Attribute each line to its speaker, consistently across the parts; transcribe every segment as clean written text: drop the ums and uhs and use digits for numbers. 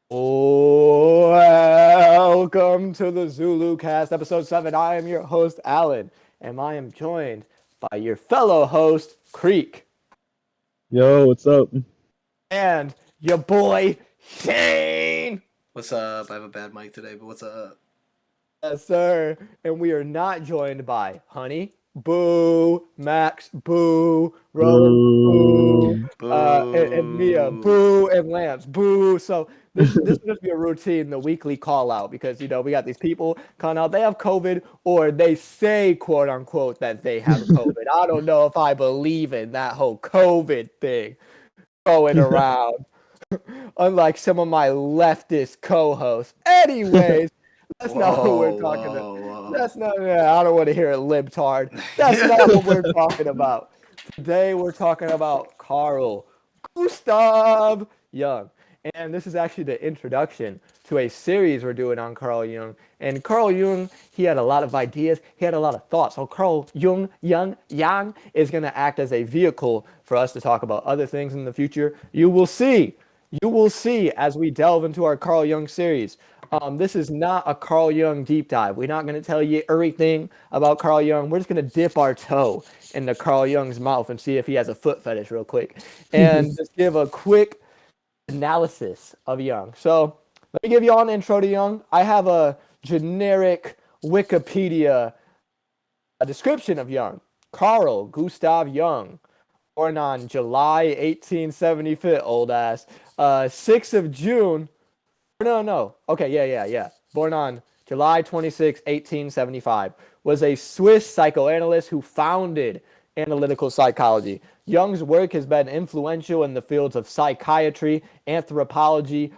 Speaker 1: Welcome to the Zulu Cast, episode 7. I am your host, Alan, and I am joined by your fellow host, Creek,
Speaker 2: Yo, what's up?
Speaker 1: and your boy, Shane.
Speaker 3: What's up? I have a bad mic today, but what's up?
Speaker 1: Yes, sir. And we are not joined by Honey, Boo, Max, Boo, Rose, Boo,
Speaker 2: Boo.
Speaker 1: and Mia,
Speaker 3: Boo.
Speaker 1: Boo, and Lance, Boo. So this will just be a routine, the weekly call out, because we got these people calling out they have COVID, or they say quote unquote that they have COVID. I don't know if I believe in that whole COVID thing going around, unlike some of my leftist co-hosts. Anyways. That's not what we're talking about. That's not. Yeah, I don't want to hear it libtard. That's not what we're talking about. Today we're talking about Carl Gustav Jung, and this is actually the introduction to a series we're doing on Carl Jung. And Carl Jung, he had a lot of ideas. He had a lot of thoughts. So Carl Jung is going to act as a vehicle for us to talk about other things in the future. You will see. You will see as we delve into our Carl Jung series. This is not a Carl Jung deep dive. We're not going to tell you everything about Carl Jung. We're just going to dip our toe into Carl Jung's mouth and see if he has a foot fetish real quick. And just give a quick analysis of Jung. So let me give you all an intro to Jung. I have a generic Wikipedia description of Jung. Carl Gustav Jung, born on July 1875, old ass, 6th of June. No. Okay, yeah. Born on July 26, 1875, was a Swiss psychoanalyst who founded analytical psychology. Jung's work has been influential in the fields of psychiatry, anthropology,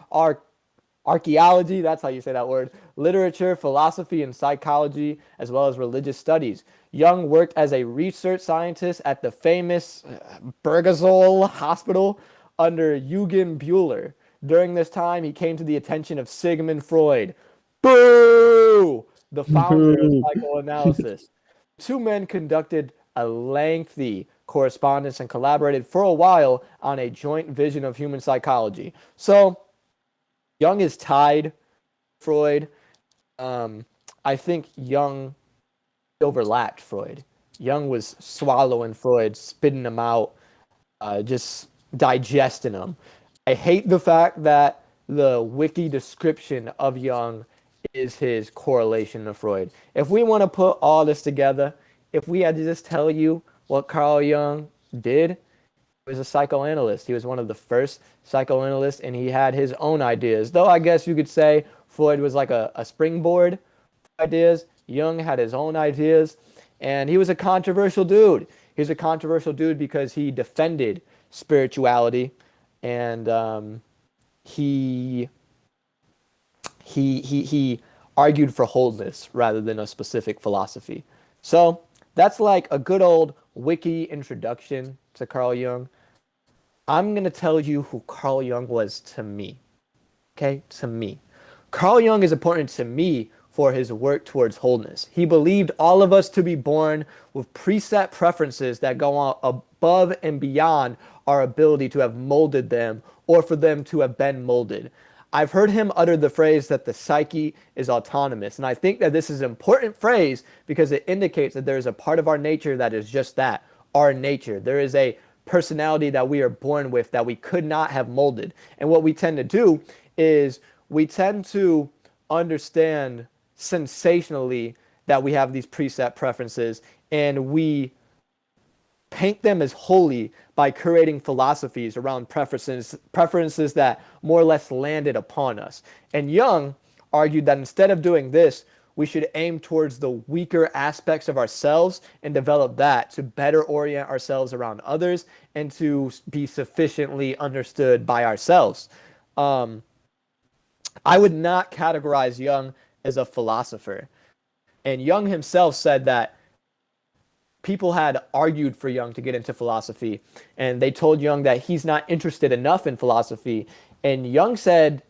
Speaker 1: archaeology, that's how you say that word, literature, philosophy, and psychology, as well as religious studies. Jung worked as a research scientist at the famous Bergezol Hospital under Eugen Buehler. During this time, he came to the attention of Sigmund Freud, boo, the founder of
Speaker 2: Boo.
Speaker 1: psychoanalysis. The two men conducted a lengthy correspondence and collaborated for a while on a joint vision of human psychology. So, Jung is tied Freud. I think Jung overlapped Freud. Jung was swallowing Freud, spitting him out, just digesting him. I hate the fact that the wiki description of Jung is his correlation to Freud. If we want to put all this together, if we had to just tell you what Carl Jung did, he was a psychoanalyst. He was one of the first psychoanalysts, and he had his own ideas. Though I guess you could say Freud was like a springboard for ideas. Jung had his own ideas, and he was a controversial dude. He was a controversial dude because he defended spirituality, and he argued for wholeness rather than a specific philosophy. So that's like a good old wiki introduction to Carl Jung. I'm going to tell you who Carl Jung was to me. Okay? To me. Carl Jung is important to me for his work towards wholeness. He believed all of us to be born with preset preferences that go on above and beyond our ability to have molded them or for them to have been molded. I've heard him utter the phrase that the psyche is autonomous, and I think that this is an important phrase because it indicates that there is a part of our nature that is just that, our nature. There is a personality that we are born with that we could not have molded. And what we tend to do is we tend to understand sensationally that we have these preset preferences, and we paint them as holy by creating philosophies around preferences that more or less landed upon us. And Jung argued that instead of doing this, we should aim towards the weaker aspects of ourselves and develop that to better orient ourselves around others and to be sufficiently understood by ourselves. I would not categorize Jung as a philosopher. And Jung himself said that people had argued for Jung to get into philosophy, and they told Jung that he's not interested enough in philosophy. And Jung said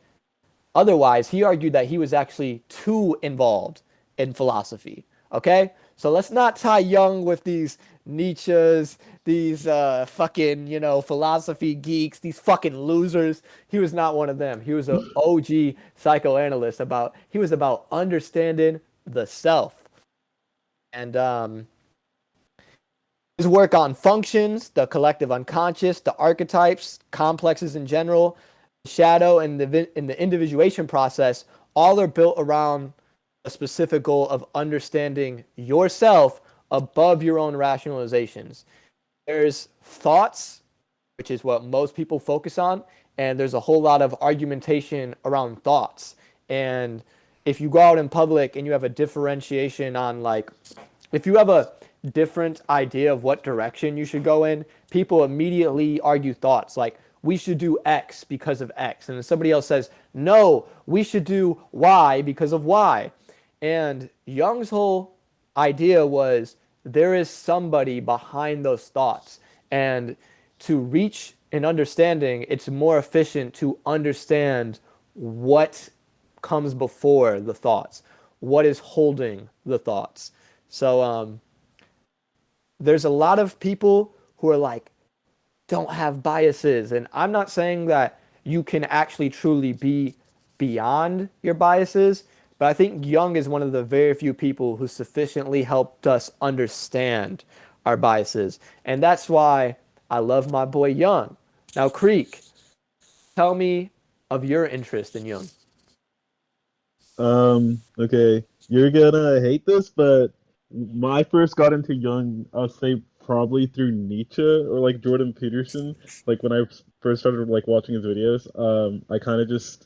Speaker 1: otherwise. He argued that he was actually too involved in philosophy. Okay? So let's not tie Jung with these Nietzsche's, these fucking, philosophy geeks, these fucking losers. He was not one of them. He was an OG psychoanalyst he was about understanding the self. And his work on functions, the collective unconscious, the archetypes, complexes in general, shadow, and in the individuation process, all are built around a specific goal of understanding yourself above your own rationalizations. There's thoughts, which is what most people focus on, and there's a whole lot of argumentation around thoughts. And if you go out in public and you have a differentiation on, like, if you have a different idea of what direction you should go in, people immediately argue thoughts like, we should do X because of X. And then somebody else says, no, we should do Y because of Y. And Jung's whole idea was there is somebody behind those thoughts. And to reach an understanding, it's more efficient to understand what comes before the thoughts, what is holding the thoughts. So there's a lot of people who are like, don't have biases. And I'm not saying that you can actually truly be beyond your biases, but I think Jung is one of the very few people who sufficiently helped us understand our biases. And that's why I love my boy Jung. Now, Creek, tell me of your interest in Jung.
Speaker 2: Okay, you're gonna hate this, but I first got into Jung, I'll say probably through Nietzsche or like Jordan Peterson. Like when I first started like watching his videos, I kind of just,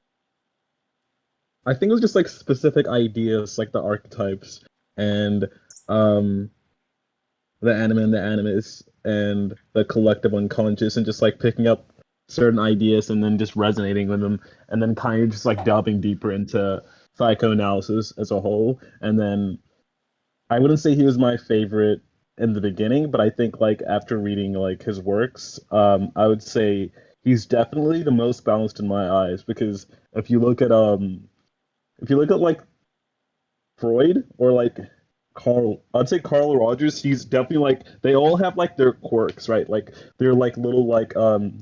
Speaker 2: I think it was just like specific ideas, like the archetypes and um the anima and the animus and the collective unconscious and just like picking up certain ideas and then just resonating with them and then kind of just like delving deeper into psychoanalysis as a whole. And then I wouldn't say he was my favorite in the beginning, but I think like after reading like his works, I would say he's definitely the most balanced in my eyes because if you look at like Freud or like I'd say Carl Rogers, he's definitely like they all have like their quirks, right? Like they're like little like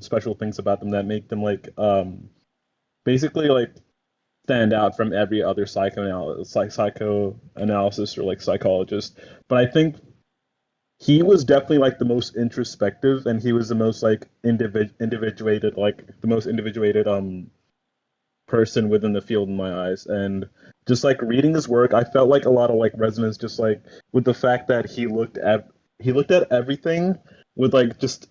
Speaker 2: special things about them that make them like basically like stand out from every other psychoanalysis or like psychologist. But I think he was definitely like the most introspective and he was the most like individuated like the most individuated person within the field in my eyes. And just like reading his work, I felt like a lot of like resonance just like with the fact that he looked at everything with like just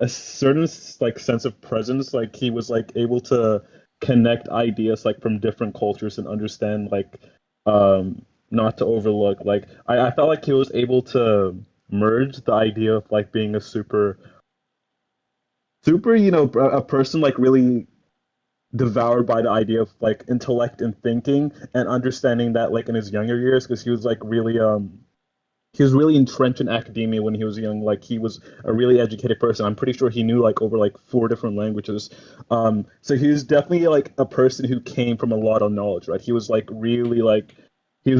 Speaker 2: a certain like sense of presence. Like he was like able to connect ideas like from different cultures and understand like not to overlook like I felt like he was able to merge the idea of like being a super a person like really devoured by the idea of like intellect and thinking and understanding that like in his younger years because he was really entrenched in academia when he was young. Like he was a really educated person. I'm pretty sure he knew like over like four different languages. So he was definitely like a person who came from a lot of knowledge, right? He was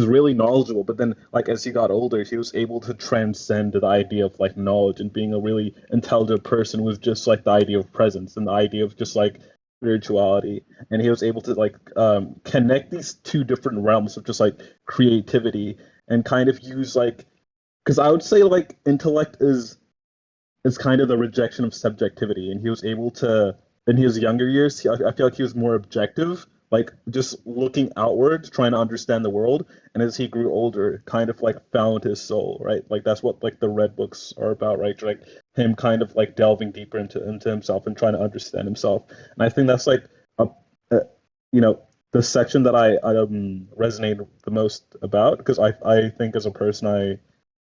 Speaker 2: really knowledgeable, but then like as he got older, he was able to transcend the idea of like knowledge and being a really intelligent person with just like the idea of presence and the idea of just like spirituality. And he was able to like connect these two different realms of just like creativity and kind of use like because I would say like intellect is kind of the rejection of subjectivity, and he was able to in his younger years. I feel like he was more objective, like just looking outward, trying to understand the world. And as he grew older, kind of like found his soul, right? Like that's what like the red books are about, right? Like him kind of like delving deeper into himself and trying to understand himself. And I think that's like a you know the section that I resonate the most about because I think as a person I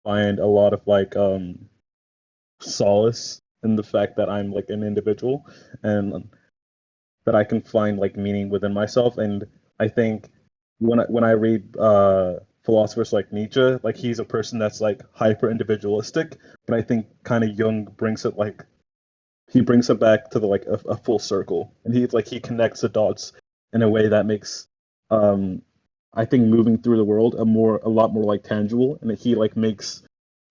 Speaker 2: find a lot of like solace in the fact that I'm like an individual and that I can find like meaning within myself. And I think when I read philosophers like Nietzsche, like he's a person that's like hyper individualistic, but I think kind of Jung brings it like he brings it back to the like a full circle, and he connects the dots in a way that makes um I think moving through the world a lot more like tangible, and that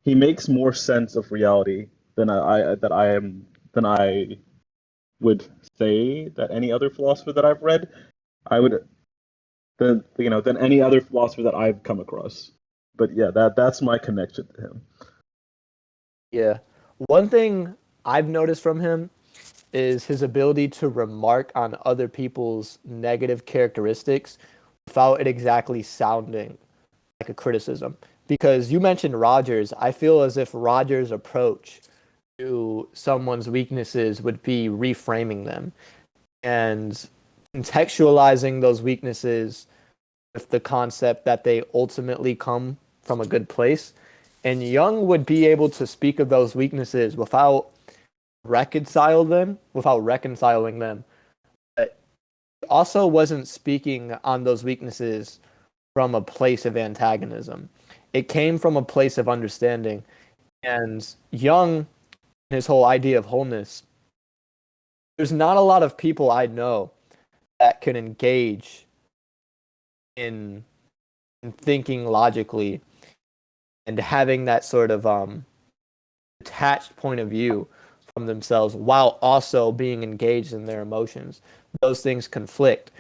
Speaker 2: he makes more sense of reality than than I would say that any other philosopher that I've read. I would than any other philosopher that I've come across. But yeah, that's my connection to him.
Speaker 1: Yeah. One thing I've noticed from him is his ability to remark on other people's negative characteristics without it exactly sounding like a criticism. Because you mentioned Rogers, I feel as if Rogers' approach to someone's weaknesses would be reframing them and contextualizing those weaknesses with the concept that they ultimately come from a good place. And Jung would be able to speak of those weaknesses without reconciling them. But also wasn't speaking on those weaknesses from a place of antagonism. It came from a place of understanding. And Jung, his whole idea of wholeness, there's not a lot of people I know that can engage in, in thinking logically and having that sort of detached point of view from themselves while also being engaged in their emotions. Those things conflict.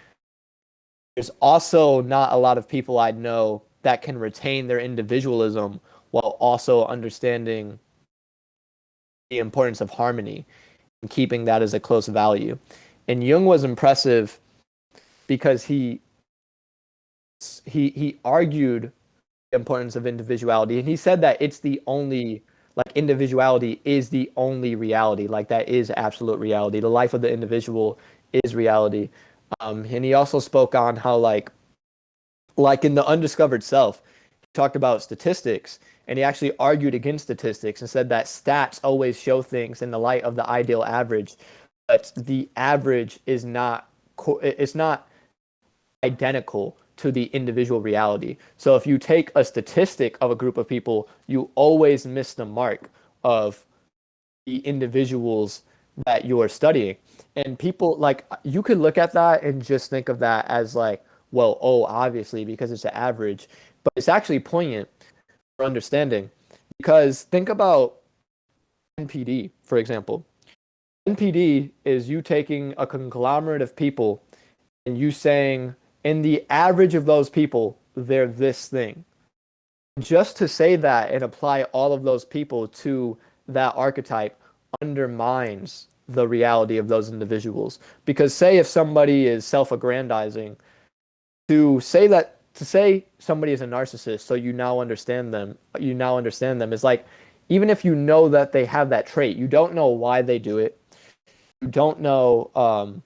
Speaker 1: There's also not a lot of people I know that can retain their individualism while also understanding the importance of harmony and keeping that as a close value. And Jung was impressive because he argued the importance of individuality, and he said that it's the only, like, individuality is the only reality, like that is absolute reality. The life of the individual is reality. And he also spoke on how like in the undiscovered self, he talked about statistics, and he actually argued against statistics and said that stats always show things in the light of the ideal average, but the average is not it's not identical to the individual reality. So if you take a statistic of a group of people, you always miss the mark of the individuals that you're studying. And people, like, you could look at that and just think of that as like, well, oh, obviously because it's an average, but it's actually poignant for understanding. Because think about NPD, for example. NPD is you taking a conglomerate of people and you saying, in the average of those people, they're this thing. Just to say that and apply all of those people to that archetype undermines the reality of those individuals. Because say if somebody is self-aggrandizing, to say somebody is a narcissist, so you now understand them is like, even if you know that they have that trait, you don't know why they do it. You don't know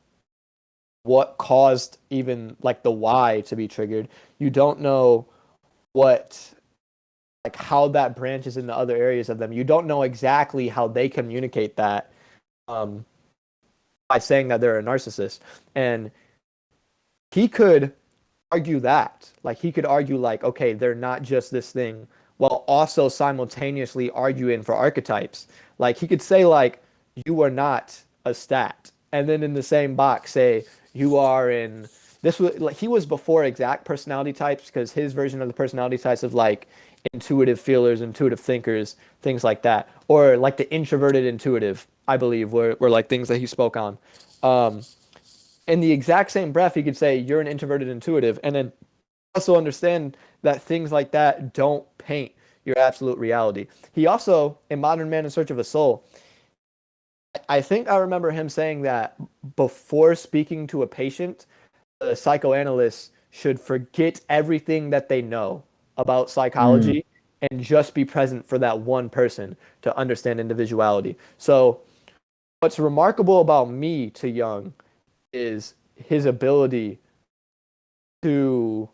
Speaker 1: what caused even like the why to be triggered. You don't know what, like, how that branches into other areas of them. You don't know exactly how they communicate that um, by saying that they're a narcissist. And he could argue that. Like, he could argue, like, okay, they're not just this thing, while also simultaneously arguing for archetypes. Like, he could say, like, you are not a stat. And then in the same box say, you are in this was like he was before exact personality types, because his version of the personality types of like intuitive feelers, intuitive thinkers, things like that, or like the introverted intuitive, I believe, were like things that he spoke on. Um, in the exact same breath, he could say you're an introverted intuitive, and then also understand that things like that don't paint your absolute reality. He also, in Modern Man in Search of a Soul, I think I remember him saying that before speaking to a patient, the psychoanalyst should forget everything that they know about
Speaker 2: Mm.
Speaker 1: psychology and just be present for that one person to understand individuality. So, what's remarkable about me to Jung is his ability to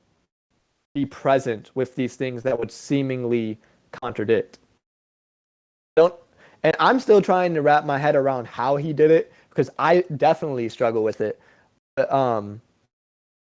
Speaker 1: be present with these things that would seemingly contradict. Don't, and I'm still trying to wrap my head around how he did it, because I definitely struggle with it. But,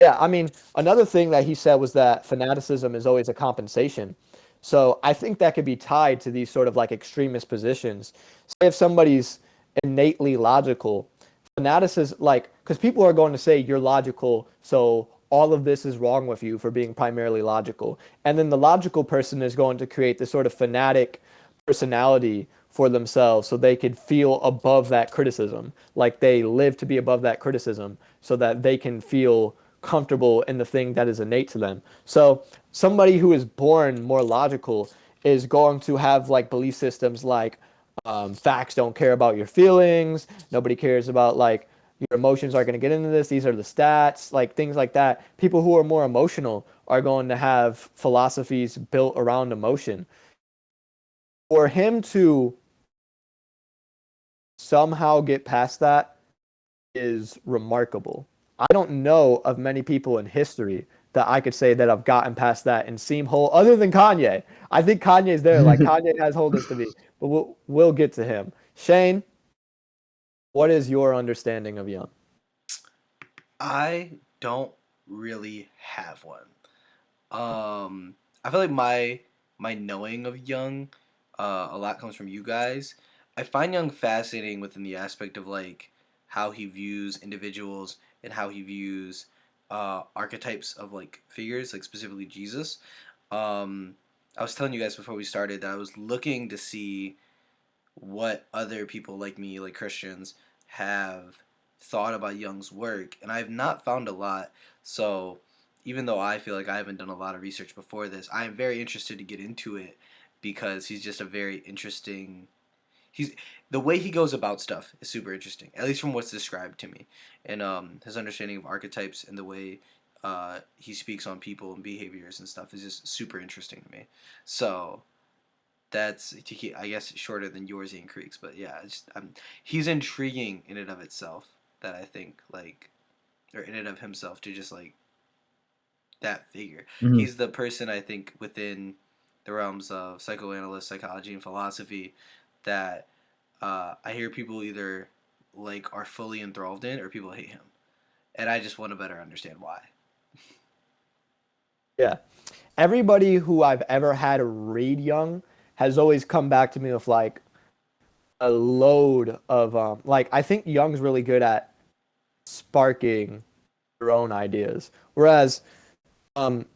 Speaker 1: yeah, I mean, another thing that he said was that fanaticism is always a compensation. So I think that could be tied to these sort of like extremist positions. Say if somebody's innately logical, fanaticism, like, because people are going to say you're logical, so all of this is wrong with you for being primarily logical. And then the logical person is going to create this sort of fanatic personality for themselves so they could feel above that criticism, like they live to be above that criticism so that they can feel comfortable in the thing that is innate to them. So somebody who is born more logical is going to have like belief systems like facts don't care about your feelings. Nobody cares about like your emotions are going to get into this. These are the stats, like things like that. People who are more emotional are going to have philosophies built around emotion. For him to somehow get past that is remarkable. I don't know of many people in history that I could say that have gotten past that and seem whole, other than Kanye. I think Kanye's there. Like Kanye has wholeness to me, but we'll get to him. Shane, what is your understanding of Jung?
Speaker 3: I don't really have one. I feel like my knowing of Jung, a lot comes from you guys. I find Jung fascinating within the aspect of like how he views individuals and how he views archetypes of like figures, like specifically Jesus. I was telling you guys before we started that I was looking to see what other people like me, like Christians, have thought about Jung's work, and I have not found a lot. So even though I feel like I haven't done a lot of research before this, I am very interested to get into it because he's just a very interesting. He's the way he goes about stuff is super interesting, at least from what's described to me, and his understanding of archetypes and the way he speaks on people and behaviors and stuff is just super interesting to me. So that's I guess shorter than yours and Creek's, but yeah, he's intriguing in and of itself. That I think like, or in and of himself to just like that figure.
Speaker 2: Mhm.
Speaker 3: He's the person I think within the realms of psychoanalyst, psychology, and philosophy that I hear people either like are fully enthralled in or people hate him, and I just want to better understand why.
Speaker 1: Yeah. Everybody who I've ever had read Jung has always come back to me with like a load of like I think Jung's really good at sparking your own ideas. Whereas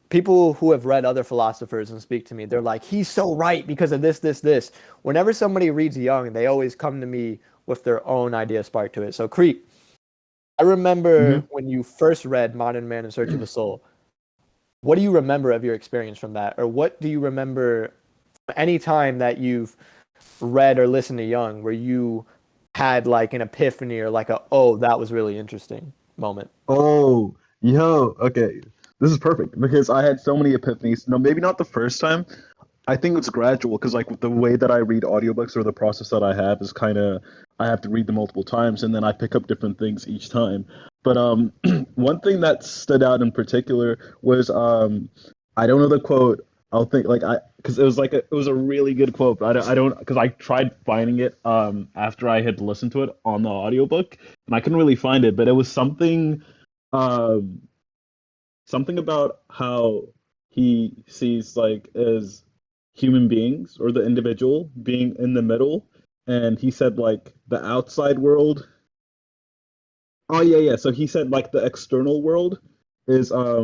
Speaker 1: people who have read other philosophers and speak to me, they're like, he's so right because of this, this, this. Whenever somebody reads Jung, they always come to me with their own idea sparked to it. So Creek, I remember
Speaker 2: Mhm.
Speaker 1: when you first read Modern Man in Search of a Soul. What do you remember of your experience from that? Or what do you remember any time that you've read or listened to Jung where you had like an epiphany or like a, oh, that was really interesting moment?
Speaker 2: Oh, yo, okay. This is perfect because I had so many epiphanies. No, maybe not the first time. I think it's gradual because like with the way that I read audiobooks or the process that I have is kind of I have to read them multiple times and then I pick up different things each time. But one thing that stood out in particular was I don't know the quote. I'll think like I because it was a really good quote. But I don't because I tried finding it after I had listened to it on the audiobook and I couldn't really find it. But it was um something about how he sees like as human beings or the individual being in the middle, and he said like the outside world. Oh yeah, so he said like the external world is I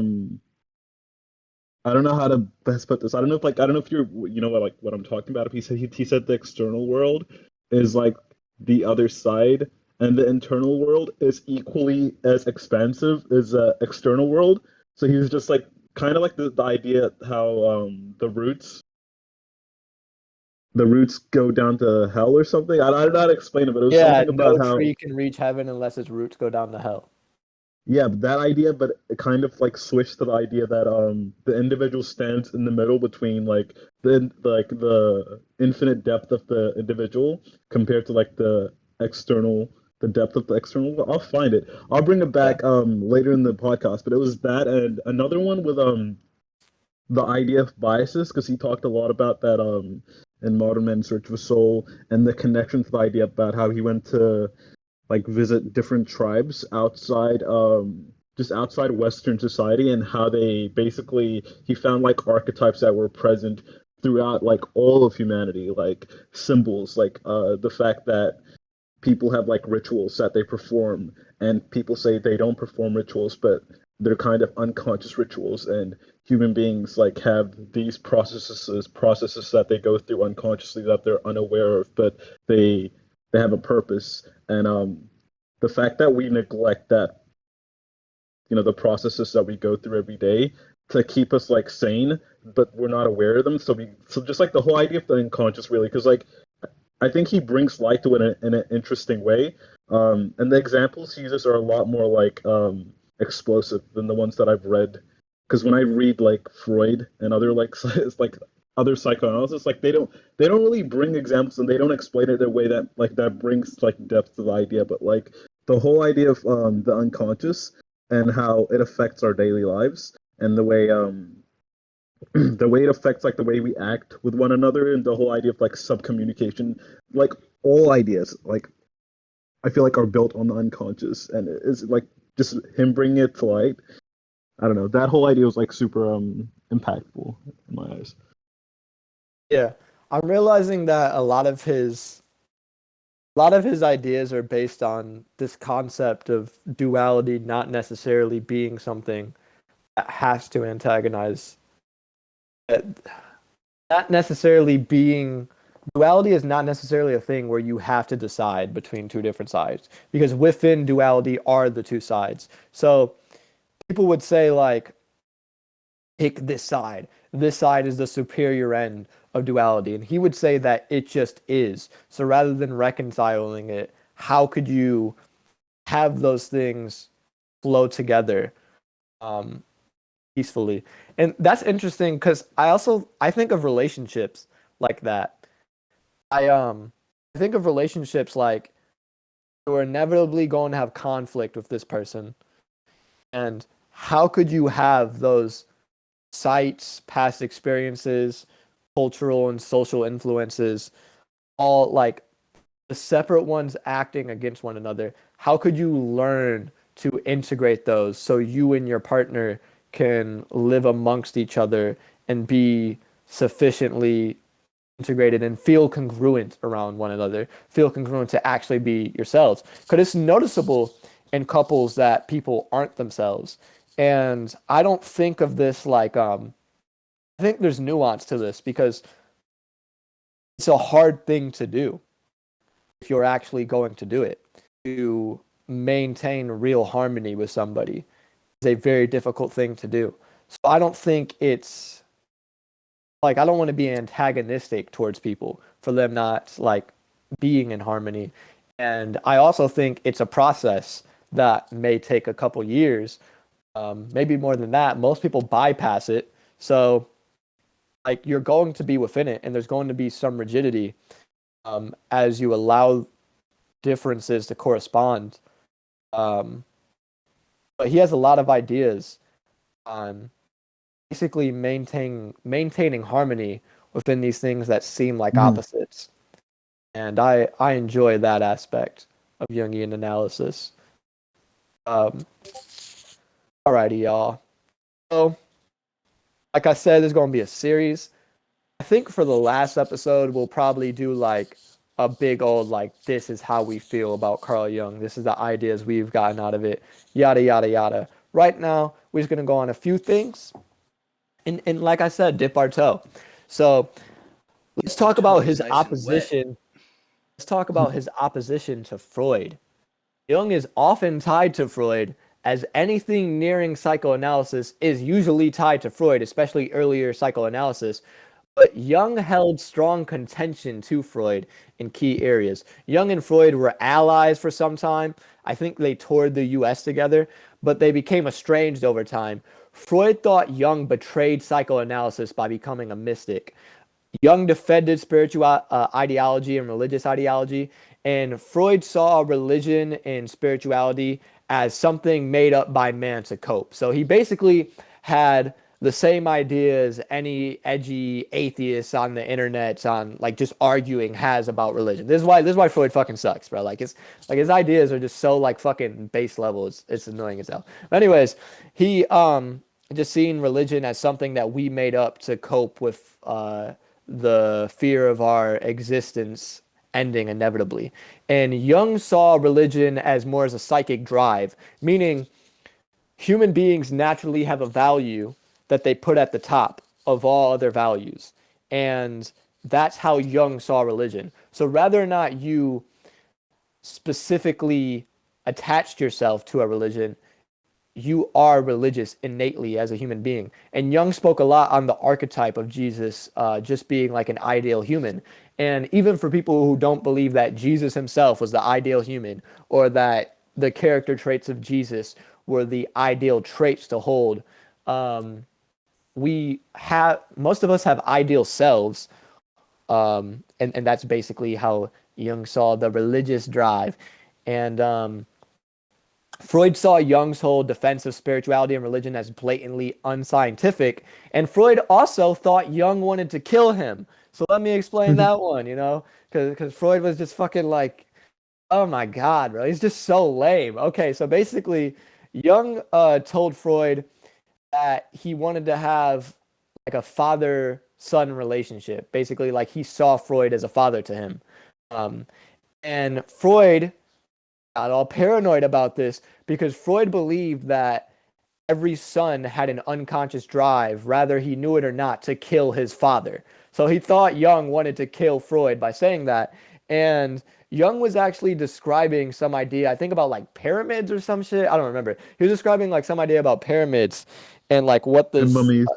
Speaker 2: don't know how to best put this. I don't know if like I don't know if you know what like what I'm talking about. If he said the external world is like the other side, and the internal world is equally as expansive as the external world. So he was just like kind of like the idea how the roots go down to hell or something. I don't know how to explain it, but it was
Speaker 1: Yeah,
Speaker 2: something about
Speaker 1: no
Speaker 2: how
Speaker 1: tree can reach heaven unless its roots go down to hell.
Speaker 2: yeah, that idea, but it kind of like switched to the idea that the individual stands in the middle between the infinite depth of the individual compared to like the depth of the external. I'll find it. I'll bring it
Speaker 1: Yeah.
Speaker 2: back later in the podcast, but it was that and another one with the idea of biases because he talked a lot about that in Modern Man in Search of a Soul and the connection to the idea about how he went to like visit different tribes outside just outside Western society and how they basically he found like archetypes that were present throughout like all of humanity, like symbols, like the fact that people have like rituals that they perform and people say they don't perform rituals but they're kind of unconscious rituals, and human beings like have these processes that they go through unconsciously that they're unaware of, but they they have a purpose. And the fact that we neglect that, the processes that we go through every day to keep us like sane, but we're not aware of them. So just like the whole idea of the unconscious, really, because like I think he brings light to it in an interesting way. And the examples he uses are a lot more like explosive than the ones that I've read. Because when I read like Freud and other like like other psychoanalysts, like they don't really bring examples, and they don't explain it in a way that like that brings like depth to the idea. But like the whole idea of the unconscious and how it affects our daily lives, and the way the way it affects like the way we act with one another, and the whole idea of like subcommunication, like all ideas like I feel like are built on the unconscious, and it's like just him bringing it to light. I don't know, that whole idea was like super impactful in my eyes.
Speaker 1: Yeah, I'm realizing that a lot of his ideas are based on this concept of duality not necessarily being something that has to antagonize, that not necessarily being duality is not necessarily a thing where you have to decide between two different sides, because within duality are the two sides. So people would say like, pick this side. This side is the superior end of duality. And he would say that it just is. So rather than reconciling it, how could you have those things flow together um, peacefully? And that's interesting because I think of relationships like that. I think of relationships like you're inevitably going to have conflict with this person. And how could you have those sites, past experiences, cultural and social influences, all like the separate ones acting against one another? How could you learn to integrate those so you and your partner can live amongst each other and be sufficiently integrated and feel congruent around one another, feel congruent to actually be yourselves? Because it's noticeable in couples that people aren't themselves. And I don't think of this like I think there's nuance to this because it's a hard thing to do if you're actually going to do it. To maintain real harmony with somebody is a very difficult thing to do. So I don't think it's like I don't want to be antagonistic towards people for them not like being in harmony. And I also think it's a process that may take a couple years, maybe more than that. Most people bypass it. So like you're going to be within it, and there's going to be some rigidity as you allow differences to correspond. Um, but he has a lot of ideas on basically maintaining harmony within these things that seem like
Speaker 2: Mhm.
Speaker 1: opposites. And I enjoy that aspect of Jungian analysis. Um, Alrighty, y'all. So, like I said, there's going to be a series. I think for the last episode, we'll probably do like a big old like this is how we feel about Carl Jung. This is the ideas we've gotten out of it. Yada yada yada. Right now, we're just gonna go on a few things, and like I said, dip our toe. So let's talk
Speaker 3: Toe
Speaker 1: about
Speaker 3: is
Speaker 1: his
Speaker 3: nice and wet.
Speaker 1: opposition. Let's talk about his opposition to Freud. Jung is often tied to Freud, as anything nearing psychoanalysis is usually tied to Freud, especially earlier psychoanalysis. But Jung held strong contention to Freud in key areas. Jung and Freud were allies for some time. I think they toured the US together, but they became estranged over time. Freud thought Jung betrayed psychoanalysis by becoming a mystic. Jung defended spiritual ideology and religious ideology, and Freud saw religion and spirituality as something made up by man to cope. So he basically had the same idea as any edgy atheist on the internet on like just arguing has about religion. This is why Freud fucking sucks, bro. His ideas are just so like fucking base level. It's annoying as hell. But anyways, he just seeing religion as something that we made up to cope with the fear of our existence ending inevitably. And Jung saw religion as more as a psychic drive, meaning human beings naturally have a value that they put at the top of all other values. And that's how Jung saw religion. So whether or not you specifically attached yourself to a religion, you are religious innately as a human being. And Jung spoke a lot on the archetype of Jesus just being like an ideal human. And even for people who don't believe that Jesus himself was the ideal human or that the character traits of Jesus were the ideal traits to hold, we have most of us have ideal selves, and that's basically how Jung saw the religious drive. And Freud saw Jung's whole defense of spirituality and religion as blatantly unscientific, and Freud also thought Jung wanted to kill him. So let me explain that one, because Freud was just fucking like, oh my God, bro, he's just so lame. Okay, so basically, Jung told Freud that he wanted to have like a father-son relationship. Basically, like he saw Freud as a father to him. And Freud got all paranoid about this because Freud believed that every son had an unconscious drive, whether he knew it or not, to kill his father. So he thought Jung wanted to kill Freud by saying that. And Jung was actually describing some idea, I think about like pyramids or some shit. I don't remember. He was describing like some idea about pyramids and like what the
Speaker 2: mummies.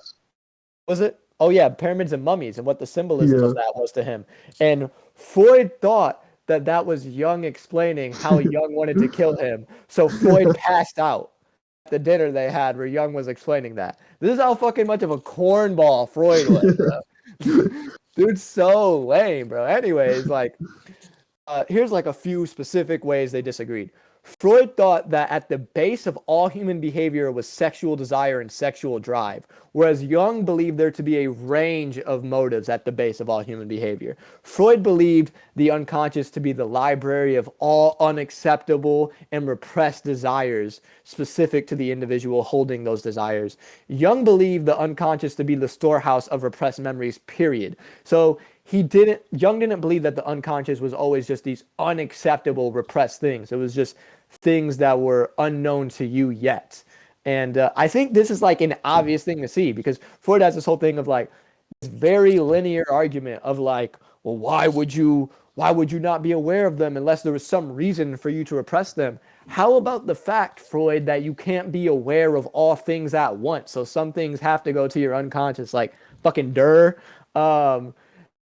Speaker 1: Was it? Oh yeah, pyramids and mummies and what the symbolism of that was to him. And Freud thought that that was Jung explaining how Jung wanted to kill him. So Freud passed out at the dinner they had where Jung was explaining that. This is how fucking much of a cornball Freud was, bro. Dude's so lame, bro. Anyways, like, here's like a few specific ways they disagreed. Freud thought that at the base of all human behavior was sexual desire and sexual drive, whereas Jung believed there to be a range of motives at the base of all human behavior. Freud believed the unconscious to be the library of all unacceptable and repressed desires specific to the individual holding those desires. Jung believed the unconscious to be the storehouse of repressed memories, period. So Jung didn't believe that the unconscious was always just these unacceptable repressed things. It was just things that were unknown to you yet. And I think this is like an obvious thing to see because Freud has this whole thing of like this very linear argument of like, well, why would you not be aware of them unless there was some reason for you to repress them? How about the fact, Freud, that you can't be aware of all things at once? So some things have to go to your unconscious, like fucking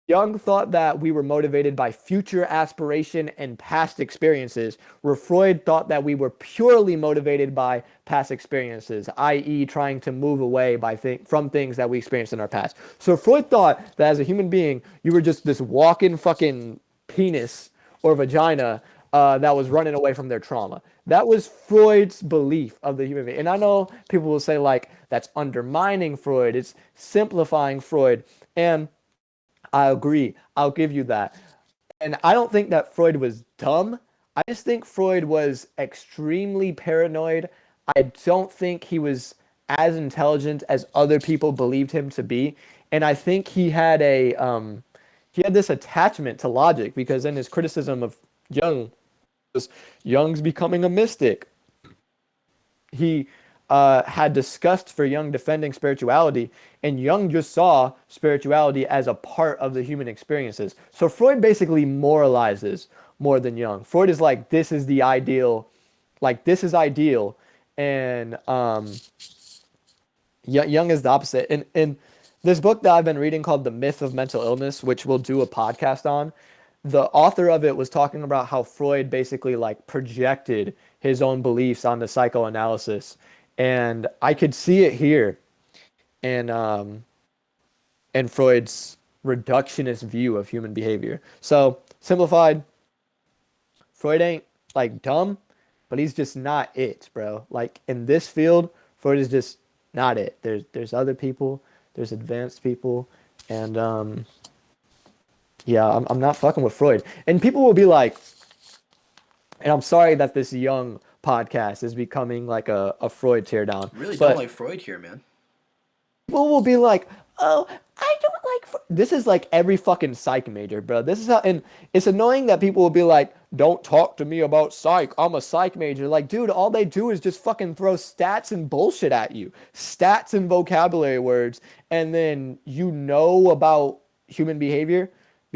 Speaker 1: Jung thought that we were motivated by future aspiration and past experiences, where Freud thought that we were purely motivated by past experiences, i.e. trying to move away from things that we experienced in our past. So Freud thought that as a human being, you were just this walking fucking penis or vagina that was running away from their trauma. That was Freud's belief of the human being. And I know people will say like, that's undermining Freud, it's simplifying Freud, and I agree. I'll give you that. And I don't think that Freud was dumb. I just think Freud was extremely paranoid. I don't think he was as intelligent as other people believed him to be. And I think he had this attachment to logic because in his criticism of Jung, Jung's becoming a mystic. He had disgust for Jung defending spirituality, and Jung just saw spirituality as a part of the human experiences. So Freud basically moralizes more than Jung. Freud is like, this is the ideal, like this is ideal, and Jung is the opposite. In this book that I've been reading called The Myth of Mental Illness, which we'll do a podcast on, the author of it was talking about how Freud basically like projected his own beliefs onto psychoanalysis. And I could see it here in Freud's reductionist view of human behavior. So, simplified, Freud ain't like dumb, but he's just not it, bro. Like in this field, Freud is just not it. There's other people, there's advanced people, and yeah, I'm not fucking with Freud. And people will be like, and I'm sorry that this Jung podcast is becoming like a Freud teardown.
Speaker 3: Really don't like Freud here, man.
Speaker 1: People will be like, oh, I don't like this is like every fucking psych major, bro. This is how, and it's annoying that people will be like, "Don't talk to me about psych. I'm a psych major." Like, dude, all they do is just fucking throw stats and bullshit at you, stats and vocabulary words, and then you know about human behavior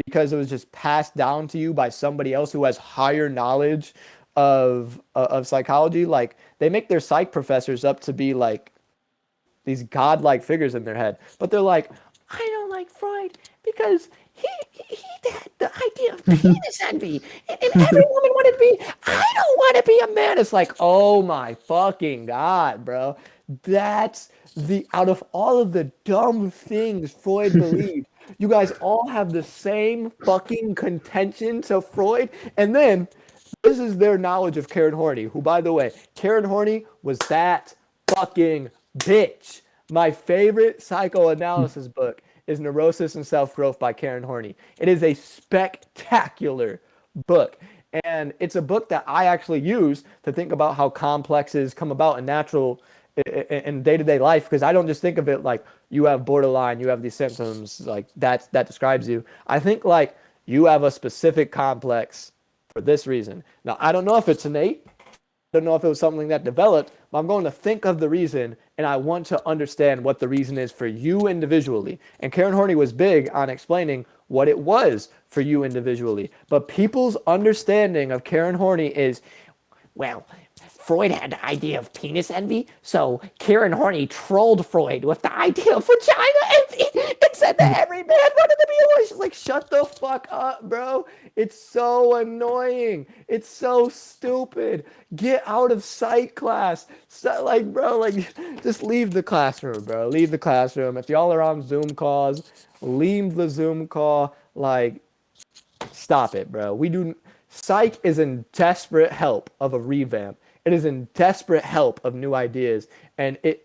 Speaker 1: because it was just passed down to you by somebody else who has higher knowledge of psychology. Like, they make their psych professors up to be like these godlike figures in their head, but they're like, I don't like Freud because he had the idea of penis envy, and every woman wanted to be. I don't want to be a man. It's like, oh my fucking god, bro. That's the out of all of the dumb things Freud believed, you guys all have the same fucking contention to Freud, and then this is their knowledge of Karen Horney, who, by the way, Karen Horney was that fucking bitch. My favorite psychoanalysis book is Neurosis and Self-Growth by Karen Horney. It is a spectacular book. And it's a book that I actually use to think about how complexes come about in natural in day-to-day life, because I don't just think of it like you have borderline, you have these symptoms, like that describes you. I think like you have a specific complex for this reason. Now, I don't know if it's innate. I don't know if it was something that developed, but I'm going to think of the reason, and I want to understand what the reason is for you individually. And Karen Horney was big on explaining what it was for you individually. But people's understanding of Karen Horney is, well, Freud had the idea of penis envy, so Karen Horney trolled Freud with the idea of vagina envy and said that every man wanted to be a woman. She's like, shut the fuck up, bro. It's so annoying. It's so stupid. Get out of psych class. So, like, bro, like, just leave the classroom, bro. Leave the classroom. If y'all are on Zoom calls, leave the Zoom call. Like, stop it, bro. Psych is in desperate help of a revamp. It is in desperate help of new ideas,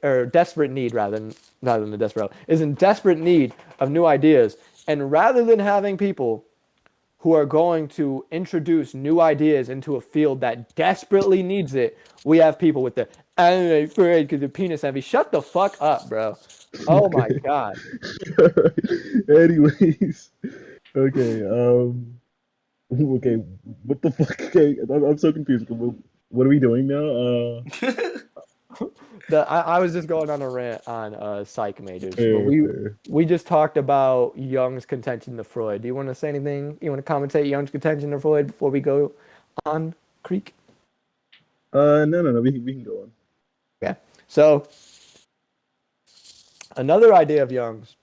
Speaker 1: or desperate need rather than the desperate help. It is in desperate need of new ideas. And rather than having people who are going to introduce new ideas into a field that desperately needs it, we have people with the I'm afraid because of penis envy. Shut the fuck up, bro. Oh my god.
Speaker 2: Anyways, okay. Okay. What the fuck? Okay, I'm so confused. What are we doing now?
Speaker 1: I was just going on a rant on psych majors, but
Speaker 2: Fair.
Speaker 1: we just talked about Jung's contention to Freud. Do you want to say anything? You want to commentate Jung's contention to Freud before we go on, Creek?
Speaker 2: No. We can go on.
Speaker 1: Okay. So another idea of Jung's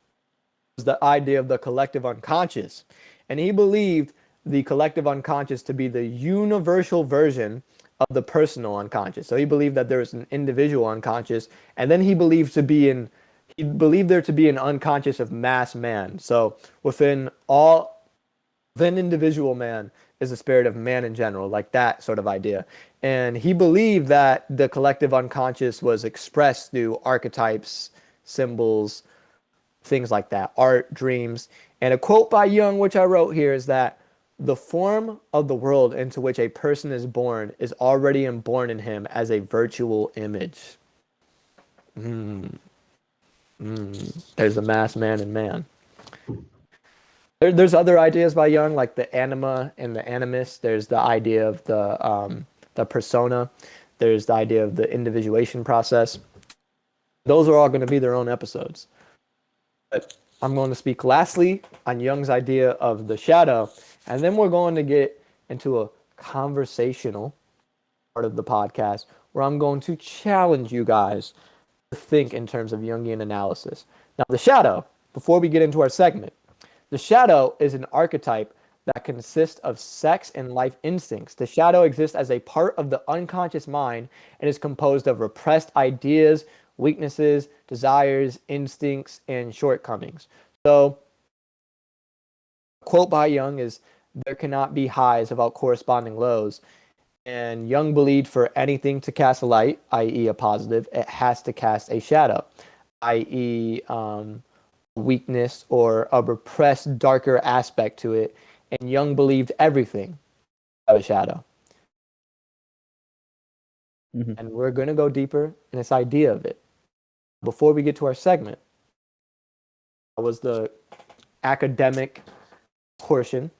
Speaker 1: was the idea of the collective unconscious, and he believed the collective unconscious to be the universal version of the personal unconscious. So he believed that there was an individual unconscious, and then he believed there to be an unconscious of mass man. So within individual man is the spirit of man in general, like that sort of idea. And he believed that the collective unconscious was expressed through archetypes, symbols, things like that, art, dreams. And a quote by Jung, which I wrote here, is that the form of the world into which a person is born is already inborn in him as a virtual image. There's the mass man and man. There's other ideas by Jung, like the anima and the animus. There's the idea of the persona. There's the idea of the individuation process. Those are all going to be their own episodes. But I'm going to speak lastly on Jung's idea of the shadow, and then we're going to get into a conversational part of the podcast where I'm going to challenge you guys to think in terms of Jungian analysis. Now, the shadow, before we get into our segment, the shadow is an archetype that consists of sex and life instincts. The shadow exists as a part of the unconscious mind and is composed of repressed ideas, weaknesses, desires, instincts, and shortcomings. So, a quote by Jung is, there cannot be highs without corresponding lows. And Jung believed for anything to cast a light, i.e. a positive, it has to cast a shadow, i.e. Weakness or a repressed, darker aspect to it. And Jung believed everything had a shadow.
Speaker 2: Mm-hmm.
Speaker 1: And we're going to go deeper in this idea of it. Before we get to our segment, that was the academic portion.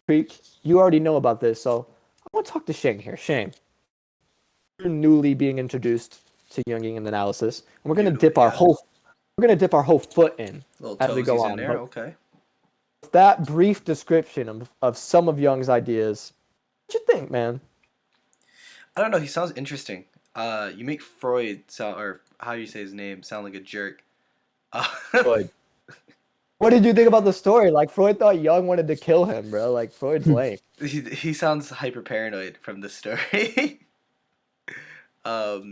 Speaker 1: Creek, you already know about this, so I want to talk to Shane here. Shane, you're newly being introduced to Jungian analysis, and we're gonna dip our whole foot in as we go on.
Speaker 3: There. Okay.
Speaker 1: That brief description of some of Jung's ideas, what you think, man?
Speaker 3: I don't know. He sounds interesting. You make Freud sound, or how you say his name, sound like a jerk.
Speaker 1: Freud. What did you think about the story? Like, Freud thought Jung wanted to kill him, bro. Like, Freud's lame.
Speaker 3: He sounds hyper paranoid from the story. But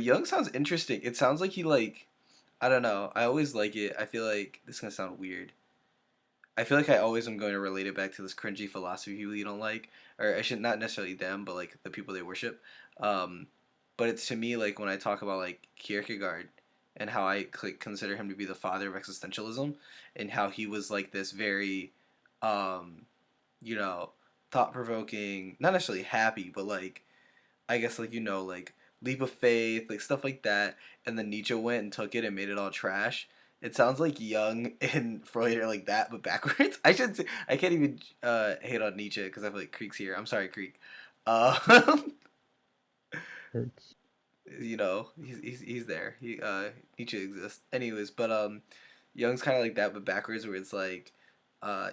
Speaker 3: Jung sounds interesting. It sounds like he I don't know. I always like it. I feel like this is gonna sound weird. I feel like I always am going to relate it back to this cringy philosophy people you don't like, or I should not necessarily them, but like the people they worship. But it's to me like when I talk about like Kierkegaard and how I consider him to be the father of existentialism, and how he was like this very, you know, thought provoking, not necessarily happy, but like I guess like like leap of faith, like stuff like that. And then Nietzsche went and took it and made it all trash. It sounds like Jung and Freud are like that, but backwards. I should say, I can't even hate on Nietzsche because I feel like Creek's here. I'm sorry, Creek. You know, he's there. Nietzsche exists. Anyways, but Jung's kind of like that, but backwards, where it's like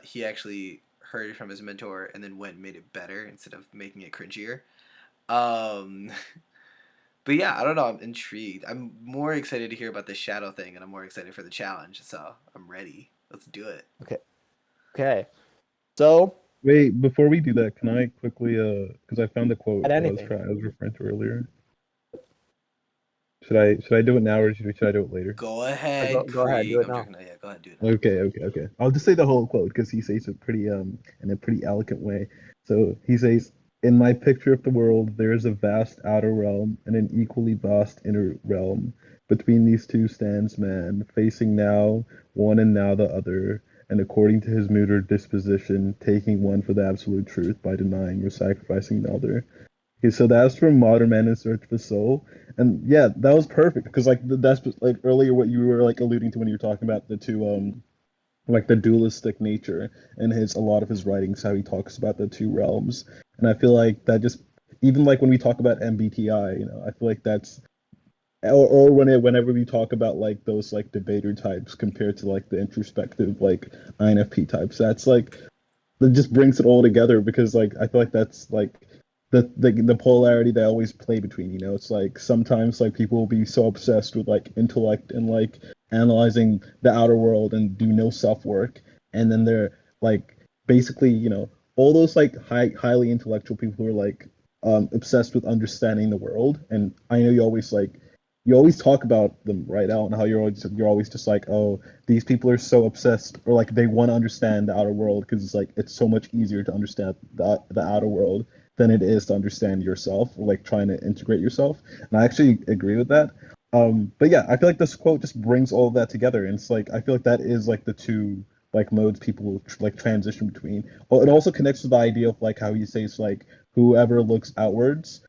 Speaker 3: he actually heard it from his mentor and then went and made it better instead of making it cringier. But yeah, I don't know. I'm intrigued. I'm more excited to hear about the shadow thing, and I'm more excited for the challenge. So I'm ready. Let's do it.
Speaker 1: Okay. So
Speaker 2: wait, before we do that, can I quickly because I found the quote I was referring to earlier. Should I do it now or should I do it later?
Speaker 3: Go ahead.
Speaker 1: Go ahead. Do it now.
Speaker 3: Yeah, go ahead. Do it now.
Speaker 2: Okay. I'll just say the whole quote because he says it pretty in a pretty eloquent way. So he says, "In my picture of the world, there is a vast outer realm and an equally vast inner realm. Between these two stands man, facing now one and now the other, and according to his mood or disposition, taking one for the absolute truth by denying or sacrificing the other." Okay, so that's from Modern Man in Search of the Soul. And yeah, that was perfect because like that's like earlier what you were like alluding to when you were talking about the two like the dualistic nature in a lot of his writings, how he talks about the two realms. And I feel like that just even like when we talk about MBTI, I feel like that's or whenever we talk about like those like debater types compared to like the introspective like INFP types, that's like that just brings it all together because like I feel like that's like the polarity they always play between, it's like sometimes like people will be so obsessed with like intellect and like analyzing the outer world and do no self work, and then they're like basically all those like highly intellectual people who are like obsessed with understanding the world. And I know you always talk about them right out and how you're always just like, oh, these people are so obsessed or like they want to understand the outer world because it's like it's so much easier to understand the outer world than it is to understand yourself or like trying to integrate yourself. And I actually agree with that. But yeah, I feel like this quote just brings all of that together, and it's like I feel like that is like the two like modes people will like transition between. Well, it also connects to the idea of like how he says like whoever looks outwards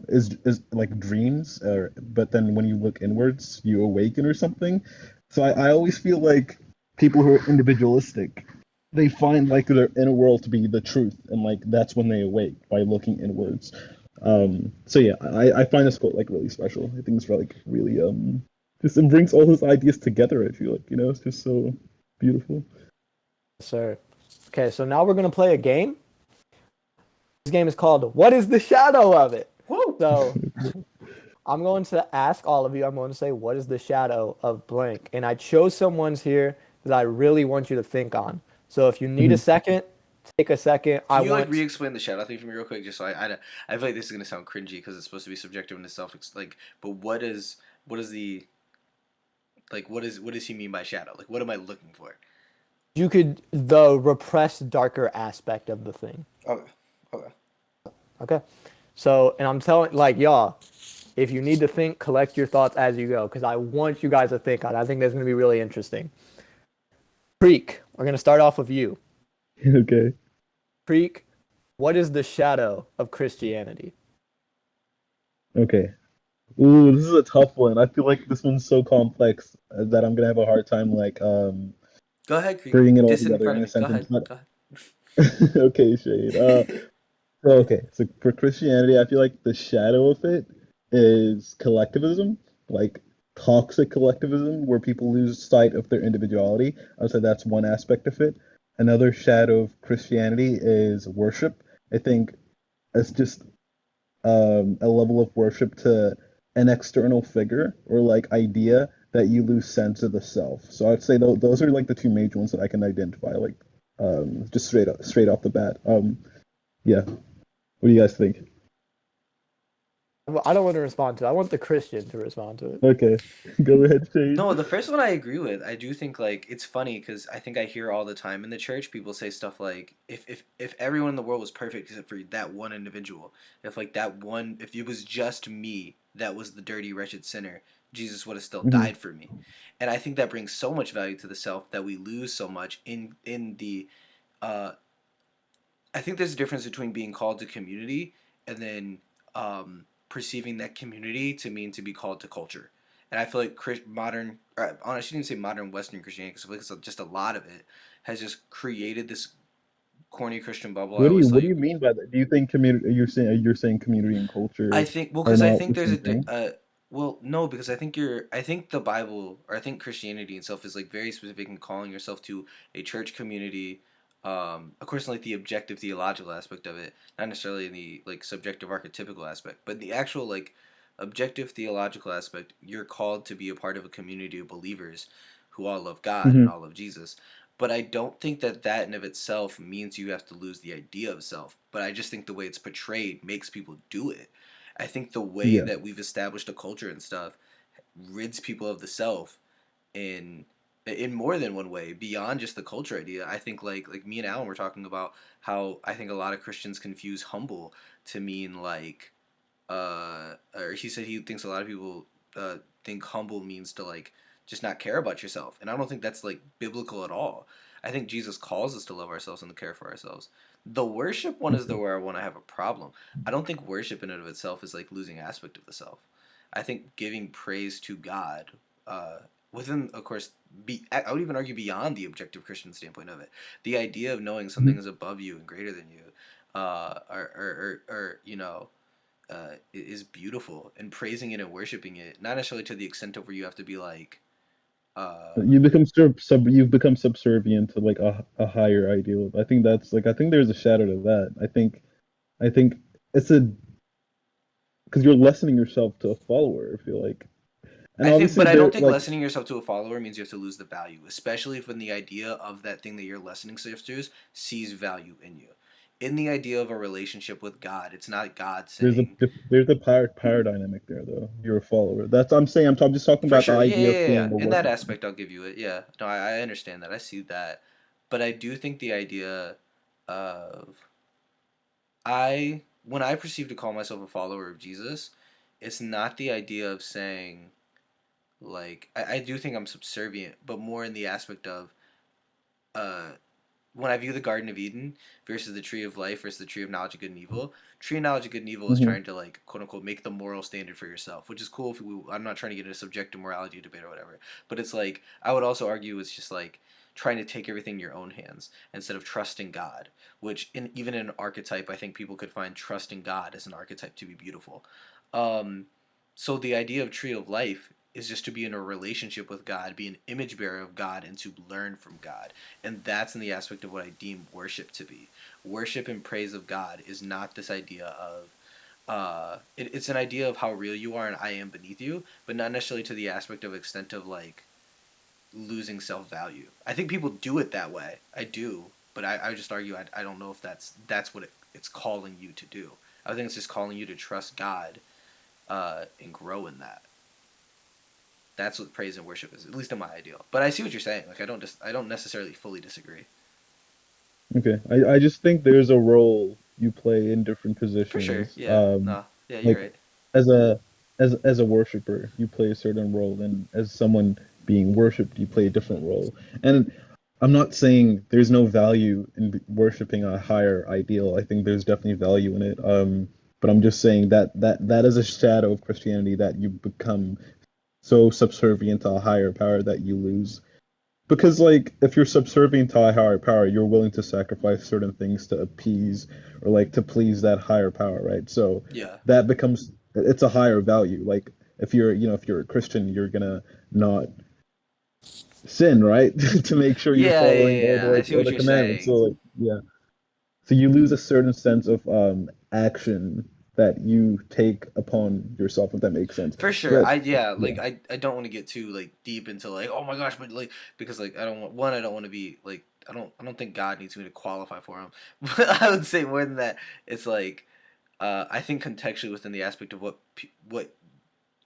Speaker 2: is like dreams, but then when you look inwards, you awaken or something. So I always feel like people who are individualistic, they find like their inner world to be the truth, and like that's when they awake by looking inwards. So yeah, I find this quote like really special. I think it's like really just it brings all his ideas together. I feel like it's just so beautiful.
Speaker 1: Yes, sir. Okay, so now we're gonna play a game. This game is called "What is the Shadow of It?" Woo! So I'm going to ask all of you. I'm going to say, "What is the shadow of blank?" And I chose some ones here that I really want you to think on. So if you need a second, take a second.
Speaker 3: Can you re-explain the shadow thing for me real quick, just so I feel like this is gonna sound cringy because it's supposed to be subjective and self like. But what does he mean by shadow? Like, what am I looking for?
Speaker 1: The repressed, darker aspect of the thing. Okay. So, and I'm telling y'all, if you need to think, collect your thoughts as you go, because I want you guys to think on it. I think that's gonna be really interesting. Creek, we're going to start off with you.
Speaker 2: Okay.
Speaker 1: Creek, what is the shadow of Christianity?
Speaker 2: Okay. Ooh, this is a tough one. I feel like this one's so complex that I'm going to have a hard time
Speaker 3: Go ahead, Greek.
Speaker 2: bringing it all
Speaker 3: Diss it in
Speaker 2: together
Speaker 3: front
Speaker 2: in
Speaker 3: of
Speaker 2: a
Speaker 3: me. Go
Speaker 2: sentence.
Speaker 3: ahead.
Speaker 2: But
Speaker 3: Go ahead.
Speaker 2: okay, Shade. Well, okay. So for Christianity, I feel like the shadow of it is collectivism, like toxic collectivism, where people lose sight of their individuality. I would say that's one aspect of it. Another shadow of Christianity is worship. I think it's just a level of worship to an external figure or like idea that you lose sense of the self. So I'd say those are like the two major ones that I can identify, like just straight off the bat. Yeah. What do you guys think?
Speaker 1: Well, I don't want to respond to it. I want the Christian to respond to it.
Speaker 2: Okay, go ahead, Shade.
Speaker 3: No, the first one I agree with. I do think like it's funny because I think I hear all the time in the church people say stuff like if everyone in the world was perfect except for that one individual, if like that one if it was just me that was the dirty wretched sinner, Jesus would have still
Speaker 2: Hmm.
Speaker 3: died for me. And I think that brings so much value to the self that we lose so much in the uh I think there's a difference between being called to community and then perceiving that community to mean to be called to culture. And I feel like modern, or I shouldn't even say modern Western Christianity, because I feel like it's just a lot of it has just created this corny Christian bubble. I always tell
Speaker 2: What do
Speaker 3: you,
Speaker 2: you mean by that? Do you think community? You're saying community and
Speaker 3: I
Speaker 2: culture
Speaker 3: think well
Speaker 2: are
Speaker 3: because I
Speaker 2: not
Speaker 3: think
Speaker 2: the
Speaker 3: there's
Speaker 2: same thing?
Speaker 3: well no because I think the Bible or I think Christianity itself is like very specific in calling yourself to a church community. Of course, in, like the objective theological aspect of it, not necessarily in the like subjective archetypical aspect, but the actual like objective theological aspect, you're called to be a part of a community of believers who all love God and
Speaker 2: Hmm.
Speaker 3: all love Jesus. But I don't think that that in of itself means you have to lose the idea of self. But I just think the way it's portrayed makes people do it. I think the way
Speaker 2: Yeah.
Speaker 3: that we've established a culture and stuff rids people of the self in more than one way beyond just the culture idea. I think like me and Alan were talking about how I think a lot of Christians confuse humble to mean like or he said he thinks a lot of people think humble means to like just not care about yourself, and I don't think that's like biblical at all. I think Jesus calls us to love ourselves and to care for ourselves. The worship one is the where I want to have a problem. I don't think worship in and of itself is like losing aspect of the self. I think giving praise to God, uh, within, of course, I would even argue beyond the objective Christian standpoint of it. The idea of knowing something
Speaker 2: Hmm.
Speaker 3: is above you and greater than you, or you know, is beautiful, and praising it and worshiping it, not necessarily to the extent of where you have to be like, uh,
Speaker 2: You've become subservient to like a higher ideal. I think that's like I think there's a shadow to that. I think it's a because you're lessening yourself to a follower. I feel like, and
Speaker 3: I think,
Speaker 2: obviously
Speaker 3: but I don't
Speaker 2: there
Speaker 3: think
Speaker 2: like
Speaker 3: lessening yourself to a follower means you have to lose the value, especially if when the idea of that thing that you're lessening yourself to sees value in you. In the idea of a relationship with God, it's not God saying,
Speaker 2: there's a power dynamic there though. You're a follower. That's I'm just talking
Speaker 3: for
Speaker 2: about the
Speaker 3: sure, yeah,
Speaker 2: idea
Speaker 3: yeah,
Speaker 2: of
Speaker 3: yeah,
Speaker 2: being
Speaker 3: yeah.
Speaker 2: a
Speaker 3: In that
Speaker 2: worshiper.
Speaker 3: aspect, I'll give you it. Yeah, no, I understand that. I see that, but I do think the idea of when I perceive to call myself a follower of Jesus, it's not the idea of saying like I do think I'm subservient, but more in the aspect of uh when I view the Garden of Eden versus the Tree of Life versus the Tree of Knowledge of Good and Evil, Tree of Knowledge of Good and Evil is
Speaker 2: Hmm.
Speaker 3: trying to like quote unquote make the moral standard for yourself, which is cool. If I'm not trying to get into a subjective morality debate or whatever, but it's like I would also argue it's just like trying to take everything in your own hands instead of trusting God. Which even in an archetype, I think people could find trusting God as an archetype to be beautiful. Um, so the idea of Tree of Life is just to be in a relationship with God, be an image bearer of God, and to learn from God. And that's in the aspect of what I deem worship to be. Worship and praise of God is not this idea of it's an idea of how real you are and I am beneath you, but not necessarily to the aspect of extent of like losing self value. I think people do it that way. I do, but I would just argue I don't know if that's what it's calling you to do. I think it's just calling you to trust God and grow in that. That's what praise and worship is, at least in my ideal. But I see what you're saying. Like I don't necessarily fully disagree.
Speaker 2: Okay, I just think there's a role you play in different
Speaker 3: For sure.
Speaker 2: positions.
Speaker 3: Yeah. No. Yeah, you're
Speaker 2: Like
Speaker 3: right.
Speaker 2: as a as a worshiper, you play a certain role, and as someone being worshipped, you play a different role. And I'm not saying there's no value in worshiping a higher ideal. I think there's definitely value in it. But I'm just saying that is a shadow of Christianity that you become so subservient to a higher power that you lose. because like if you're subservient to a higher power, you're willing to sacrifice certain things to appease or like to please that higher power, right? So
Speaker 3: Yeah.
Speaker 2: that becomes it's a higher value. Like if you're if you're a Christian, you're gonna not sin, right? To make sure you're
Speaker 3: Yeah, yeah,
Speaker 2: following
Speaker 3: yeah, yeah. I see
Speaker 2: all
Speaker 3: what
Speaker 2: the
Speaker 3: you're
Speaker 2: commandments. So
Speaker 3: saying.
Speaker 2: like yeah. So you lose a certain sense of action that you take upon yourself, if that makes sense.
Speaker 3: For sure.
Speaker 2: But yeah,
Speaker 3: I don't want to get too like deep into like, oh my gosh, but like because like I don't want one, I don't want to be like I don't think God needs me to qualify for him. But I would say more than that, it's like I think contextually within the aspect of what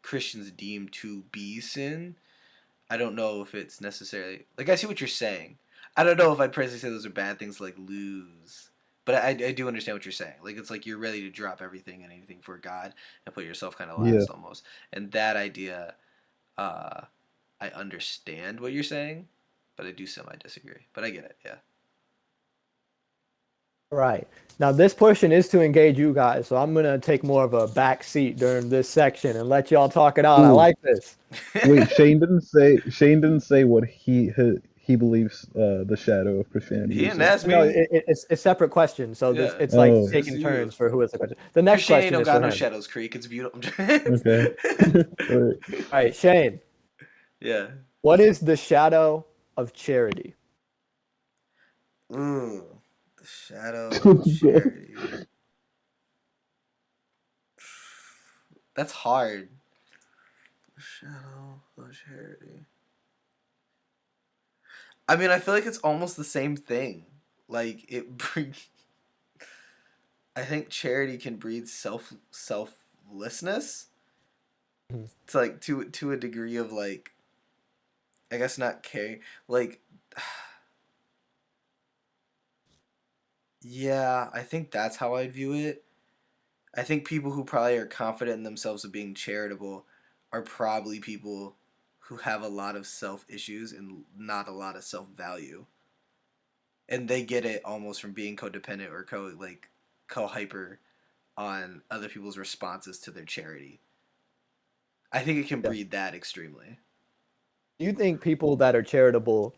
Speaker 3: Christians deem to be sin, I don't know if it's necessarily like I see what you're saying. I don't know if I'd personally say those are bad things to, like lose, but I do understand what you're saying. Like it's like you're ready to drop everything and anything for God and put yourself kind of
Speaker 2: yeah,
Speaker 3: last almost. And that idea, uh, I understand what you're saying, but I do semi disagree. But I get it. Yeah.
Speaker 1: Right. Now, this portion is to engage you guys, so I'm going to take more of a back seat during this section and let y'all talk it out. I
Speaker 2: ooh,
Speaker 1: like this.
Speaker 2: wait, Shane didn't say what he believes the shadow of Christianity
Speaker 3: He
Speaker 2: is
Speaker 3: didn't
Speaker 2: though.
Speaker 3: ask
Speaker 1: No,
Speaker 3: me.
Speaker 1: it's separate questions, so this
Speaker 3: Yeah,
Speaker 1: it's like
Speaker 2: Oh,
Speaker 3: it's
Speaker 1: taking
Speaker 3: you.
Speaker 1: turns for who is the question. The next
Speaker 3: Christianity
Speaker 1: question
Speaker 3: don't
Speaker 1: is
Speaker 3: got
Speaker 1: for
Speaker 3: no
Speaker 1: him.
Speaker 3: shadows, Creek. It's beautiful.
Speaker 2: okay. All right.
Speaker 1: All right, Shane,
Speaker 3: Yeah.
Speaker 1: what is the shadow of charity?
Speaker 3: Ooh, the shadow of charity. That's hard. The shadow of charity. I mean, I feel like it's almost the same thing. Like it brings. I think charity can breed selflessness.
Speaker 1: Mhm.
Speaker 3: It's like to a degree of like I guess not care. Like yeah, I think that's how I view it. I think people who probably are confident in themselves of being charitable are probably people who have a lot of self issues and not a lot of self value. And they get it almost from being codependent or co hyper on other people's responses to their charity. I think it can
Speaker 1: Yeah.
Speaker 3: breed that extremely.
Speaker 1: Do you think people that are charitable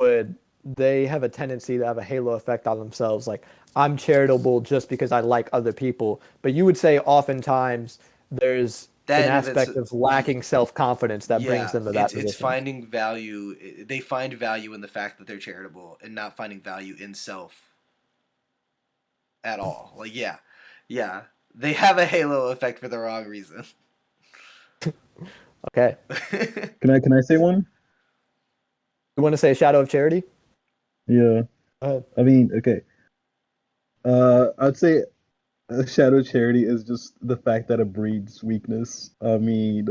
Speaker 1: would they have a tendency to have a halo effect on themselves? Like, I'm charitable just because I like other people, but you would say oftentimes there's an
Speaker 3: That that's
Speaker 1: aspect of lacking self-confidence that brings
Speaker 3: yeah,
Speaker 1: them to that
Speaker 3: it's
Speaker 1: position.
Speaker 3: finding value. They find value in the fact that they're charitable and not finding value in self at all. Like yeah, yeah, they have a halo effect for the wrong reason.
Speaker 1: Okay.
Speaker 2: Can I say one?
Speaker 1: You want to say shadow of charity?
Speaker 2: Yeah.
Speaker 1: Go ahead.
Speaker 2: I mean, okay. I'd say shadow charity is just the fact that it breeds weakness. Okay,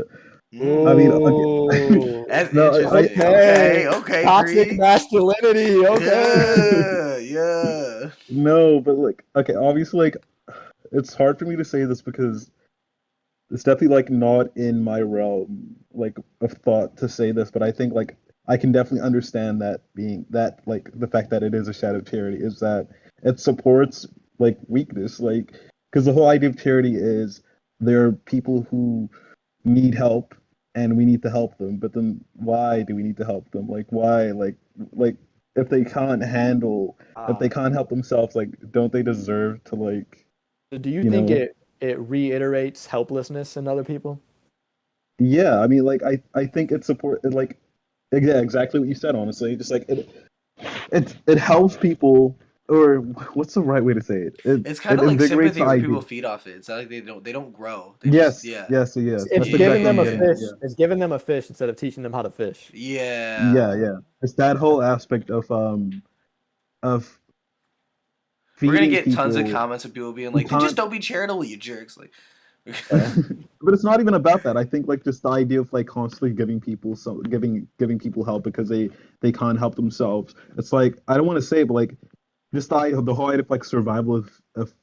Speaker 1: Ooh.
Speaker 3: That's
Speaker 2: no,
Speaker 3: interesting.
Speaker 1: Okay.
Speaker 3: Okay,
Speaker 1: Toxic
Speaker 3: Greek.
Speaker 1: masculinity. Okay.
Speaker 3: Yeah, yeah.
Speaker 2: no, but like, okay, obviously, like, it's hard for me to say this because it's definitely like not in my realm, like, of thought to say this, but I think like I can definitely understand that being that like the fact that it is a shadow charity is that it supports like weakness, like because the whole idea of charity is there are people who need help and we need to help them, but then why do we need to help them? Like why? Like if they can't handle if they
Speaker 1: Uh,
Speaker 2: can't help themselves, like don't they deserve to like,
Speaker 1: do you
Speaker 2: you
Speaker 1: think
Speaker 2: know?
Speaker 1: it reiterates helplessness in other people?
Speaker 2: Yeah, I mean, like I think it support it like yeah, exactly what you said. Honestly, just like it helps people, or what's the right way to say it?
Speaker 3: It's kind
Speaker 2: It
Speaker 3: of like
Speaker 2: invigorates
Speaker 3: sympathy
Speaker 2: the
Speaker 3: where
Speaker 2: idea.
Speaker 3: people feed off it. It's not like they don't grow. They just
Speaker 2: Yes,
Speaker 3: yeah.
Speaker 2: yes, yes.
Speaker 1: It's
Speaker 2: That's
Speaker 1: giving
Speaker 2: exactly what
Speaker 1: them
Speaker 2: I'm
Speaker 1: a
Speaker 2: getting
Speaker 3: Yeah.
Speaker 2: at.
Speaker 1: fish.
Speaker 2: Yeah,
Speaker 1: It's giving them a fish instead of teaching them how to fish.
Speaker 2: yeah,
Speaker 3: Yeah.
Speaker 2: yeah. It's that whole aspect of
Speaker 3: We're gonna
Speaker 2: feeding
Speaker 3: get tons of
Speaker 2: people
Speaker 3: comments of people being
Speaker 2: who
Speaker 3: like, then just
Speaker 2: can't.
Speaker 3: don't be charitable, you jerks. Like
Speaker 2: But it's not even about that. I think like just the idea of like constantly giving people giving people help because they can't help themselves. It's like I don't want to say it, but like just the whole idea of like survival of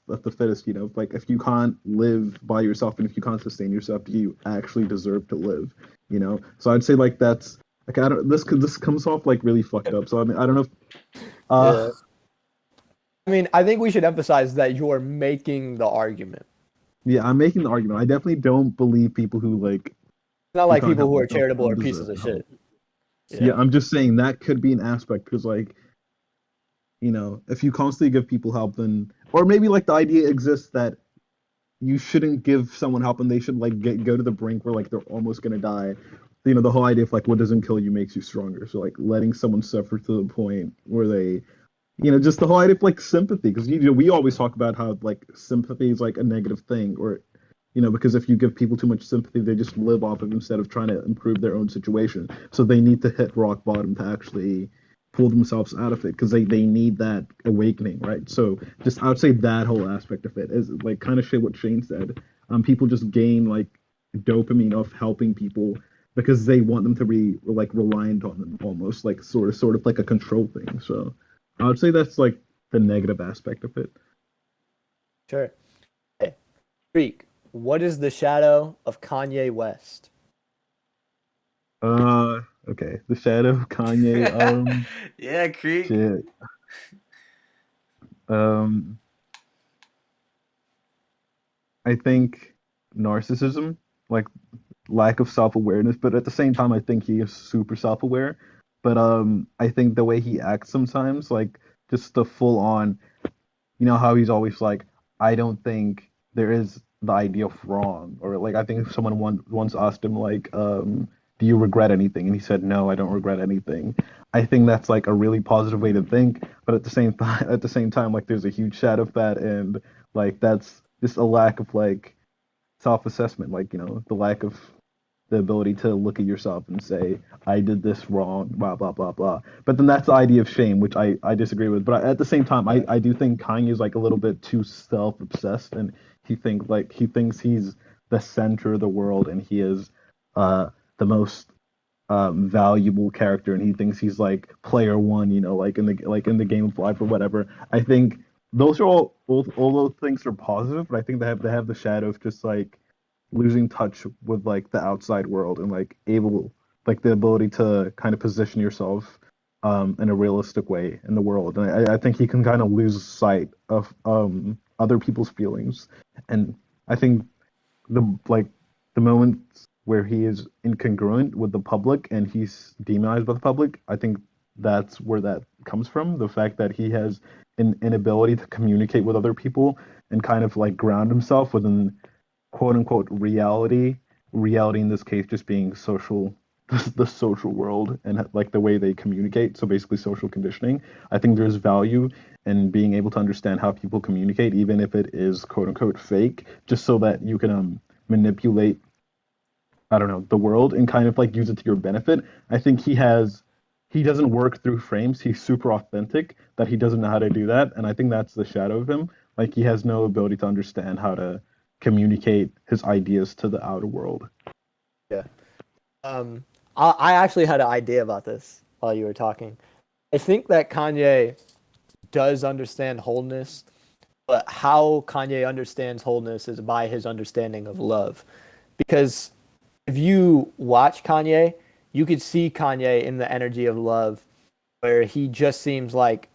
Speaker 2: the fittest. You know, like if you can't live by yourself and if you can't sustain yourself, do you actually deserve to live? You know. So I'd say like that's like I don't this comes off like really fucked up. So I mean I don't know. If,
Speaker 1: Yeah. I mean, I think we should emphasize that you're making the argument.
Speaker 2: yeah, I'm making the argument. I definitely don't believe people
Speaker 1: It's not
Speaker 2: who
Speaker 1: like
Speaker 2: can't
Speaker 1: people
Speaker 2: help
Speaker 1: who are
Speaker 2: themselves
Speaker 1: charitable
Speaker 2: don't
Speaker 1: are pieces
Speaker 2: deserve
Speaker 1: of
Speaker 2: help.
Speaker 1: shit.
Speaker 2: Yeah,
Speaker 1: Yeah.
Speaker 2: I'm just saying that could be an aspect because like, if you constantly give people help, then or maybe like the idea exists that you shouldn't give someone help and they should like go to the brink where like they're almost gonna die. The whole idea of like what doesn't kill you makes you stronger. So like letting someone suffer to the point where they, just the whole idea of like sympathy, because we always talk about how like sympathy is like a negative thing, or because if you give people too much sympathy, they just live off of instead of trying to improve their own situation. So they need to hit rock bottom to actually pull themselves out of it because they need that awakening, right? So just I would say that whole aspect of it is like kind of shit what Shane said. People just gain like dopamine of helping people because they want them to be like reliant on them almost like sort of like a control thing. So I would say that's like the negative aspect of it.
Speaker 1: Sure. Okay. Greek, what is the shadow of Kanye West?
Speaker 2: Okay. The Shadow of Kanye.
Speaker 3: Yeah, Creek.
Speaker 2: Shit. Um, I think narcissism, like lack of self-awareness, but at the same time, I think he is super self-aware. But I think the way he acts sometimes, like just the full-on, how he's always like, I don't think there is the idea of wrong, or like I think someone once asked him like, do you regret anything? And he said, no, I don't regret anything. I think that's like a really positive way to think, but at the same time, like there's a huge shadow of that, and like that's just a lack of like self-assessment, like the lack of the ability to look at yourself and say, I did this wrong, blah, blah, blah, blah. But then that's the idea of shame, which I disagree with. But at the same time,
Speaker 1: Yeah.
Speaker 2: I do think Kanye is like a little bit too self-obsessed and he thinks he's the center of the world and he is the most valuable character and he thinks he's like player one, like in the game of life or whatever. I think those are all those things are positive, but I think they have the shadow of just like losing touch with like the outside world and like able like the ability to kind of position yourself in a realistic way in the world. And I think he can kind of lose sight of other people's feelings. And I think the moments where he is incongruent with the public and he's demonized by the public, I think that's where that comes from. The fact that he has an inability to communicate with other people and kind of like ground himself within quote unquote reality in this case just being social, the social world and like the way they communicate, so basically social conditioning. I think there's value in being able to understand how people communicate even if it is quote unquote fake, just so that you can manipulate, I don't know, the world and kind of like use it to your benefit. I think he doesn't work through frames. He's super authentic that he doesn't know how to do that. And I think that's the shadow of him. Like he has no ability to understand how to communicate his ideas to the outer world.
Speaker 1: Yeah. I actually had an idea about this while you were talking. I think that Kanye does understand wholeness, but how Kanye understands wholeness is by his understanding of love. Because if you watch Kanye, you could see Kanye in the energy of love, where he just seems like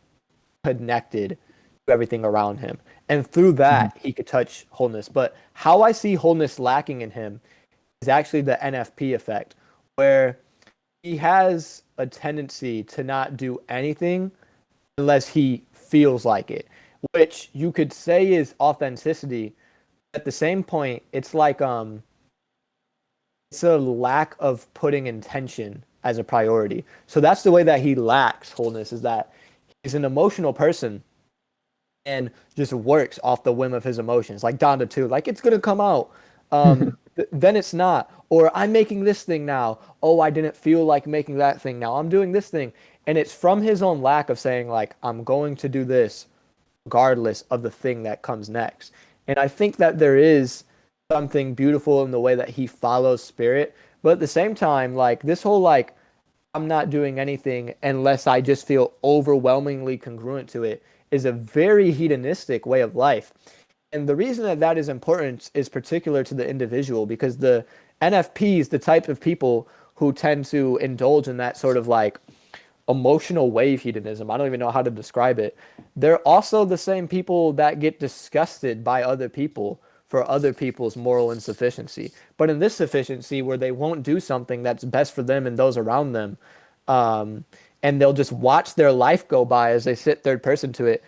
Speaker 1: connected to everything around him. And through
Speaker 2: Mhm.
Speaker 1: that, he could touch wholeness. But how I see wholeness lacking in him is actually the NFP effect, where he has a tendency to not do anything unless he feels like it, which you could say is authenticity. At the same point, it's like it's a lack of putting intention as a priority. So that's the way that he lacks wholeness, is that he's an emotional person and just works off the whim of his emotions, like Donda 2. Like, it's going to come out. Then it's not. Or I'm making this thing now. Oh, I didn't feel like making that thing now. I'm doing this thing. And it's from his own lack of saying, like, I'm going to do this regardless of the thing that comes next. And I think that there is something beautiful in the way that he follows spirit. But at the same time, like, this whole, like, I'm not doing anything unless I just feel overwhelmingly congruent to it is a very hedonistic way of life. And the reason that that is important is particular to the individual, because the NFPs, the type of people who tend to indulge in that sort of like emotional wave hedonism, I don't even know how to describe it. They're also the same people that get disgusted by other people for other people's moral insufficiency. But in this sufficiency, where they won't do something that's best for them and those around them, um, and they'll just watch their life go by as they sit third person to it.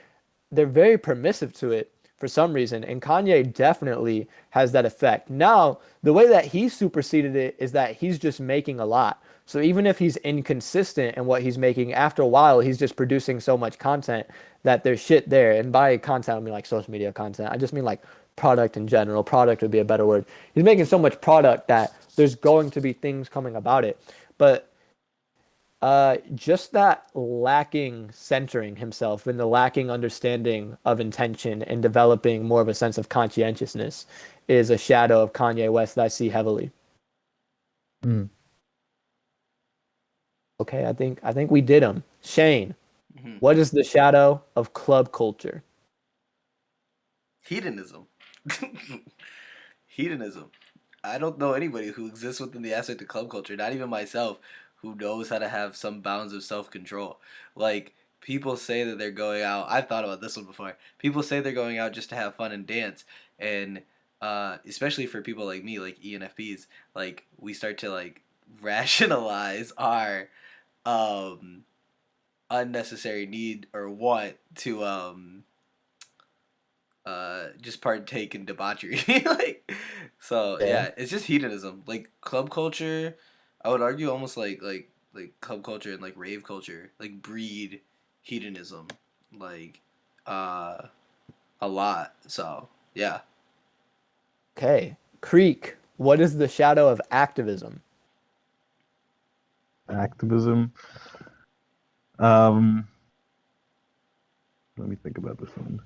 Speaker 1: They're very permissive to it for some reason, and Kanye definitely has that effect. Now, the way that he superseded it is that he's just making a lot. So even if he's inconsistent in what he's making, after a while, he's just producing so much content that there's shit there. And by content, I mean like social media content. I just mean like product in general. Product would be a better word. He's making so much product that there's going to be things coming about it. But just that lacking centering himself and the lacking understanding of intention and developing more of a sense of conscientiousness is a shadow of Kanye West that I see heavily.
Speaker 2: Mm.
Speaker 1: Okay, I think we did him. Shane,
Speaker 3: Mhm.
Speaker 1: what is the shadow of club culture?
Speaker 3: Hedonism. Hedonism. I don't know anybody who exists within the aspect of club culture, not even myself, who knows how to have some bounds of self control. Like, people say that they're going out. I've thought about this one before. People say they're going out just to have fun and dance. And especially for people like me, like ENFPs, like, we start to, like, rationalize our um, unnecessary need or want to just partake in debauchery. Like, so
Speaker 1: Yeah.
Speaker 3: yeah, it's just hedonism. Like club culture, I would argue almost like club culture and like rave culture like breed hedonism like uh a lot. So yeah.
Speaker 1: Okay. Creek, what is the shadow of activism?
Speaker 2: Activism. Um, Let me think about this one.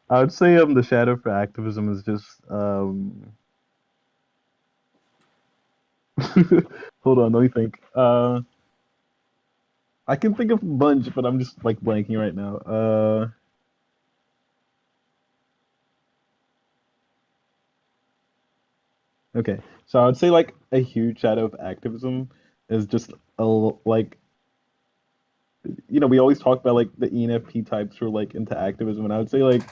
Speaker 2: I would say the shadow for activism is just hold on, let me think. I can think of a bunch, but I'm just like blanking right now. Okay, so I would say like a huge shadow of activism is just like we always talk about like the ENFP types who are like into activism, and I would say like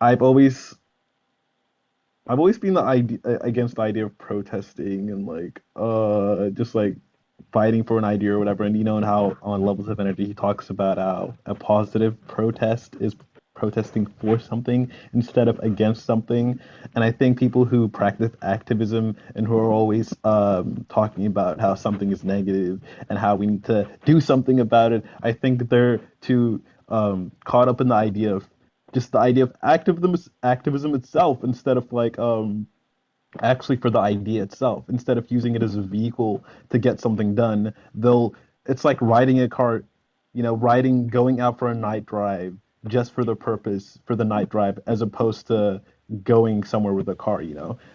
Speaker 2: I've always I've always been the idea against the idea of protesting and like just like fighting for an idea or whatever. And and how on Levels of Energy he talks about how a positive protest is protesting for something instead of against something. And I think people who practice activism and who are always talking about how something is negative and how we need to do something about it, I think they're too caught up in the idea of just the idea of activism itself instead of like actually for the idea itself. Instead of using it as a vehicle to get something done, they'll it's like riding a car, riding going out for a night drive just for the purpose for the night drive as opposed to going somewhere with a car.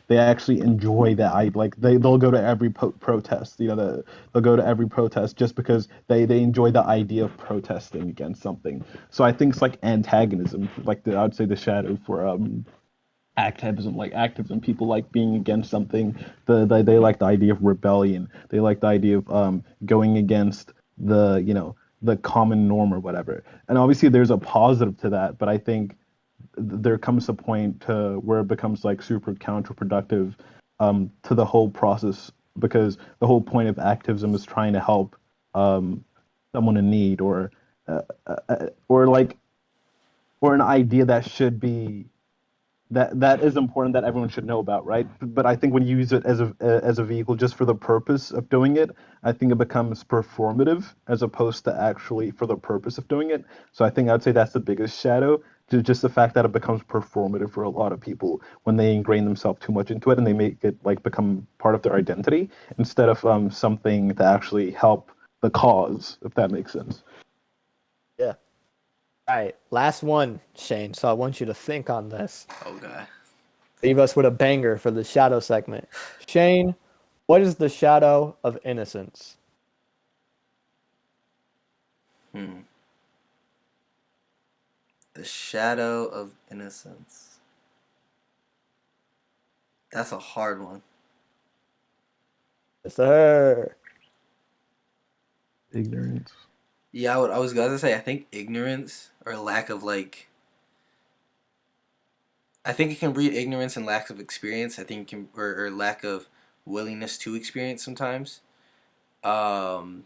Speaker 2: They actually enjoy that. I like they'll go to every protest. They'll go to every protest just because they enjoy the idea of protesting against something. So I think it's like antagonism, like I would say the shadow for activism, people like being against something. They like the idea of rebellion. They like the idea of going against the common norm or whatever. And obviously there's a positive to that, but I think there comes a point to where it becomes like super counterproductive to the whole process, because the whole point of activism is trying to help um, someone in need, or like or an idea that should be that is important, that everyone should know about, right? But I think when you use it as a vehicle just for the purpose of doing it, I think it becomes performative as opposed to actually for the purpose of doing it. So I think I'd say that's the biggest shadow, just the fact that it becomes performative for a lot of people when they ingrain themselves too much into it and they make it like become part of their identity instead of something to actually help the cause, if that makes sense.
Speaker 1: Yeah. All right. Last one, Shane. So I want you to think on this.
Speaker 3: Okay.
Speaker 1: Leave us with a banger for the shadow segment. Shane, what is the shadow of innocence?
Speaker 3: Hmm. The shadow of innocence. That's a hard one.
Speaker 1: Yes, sir.
Speaker 2: Ignorance.
Speaker 3: Yeah, I was gonna say I think ignorance or lack of like I think it can breed ignorance and lack of experience. I think it can, or lack of willingness to experience sometimes. Um,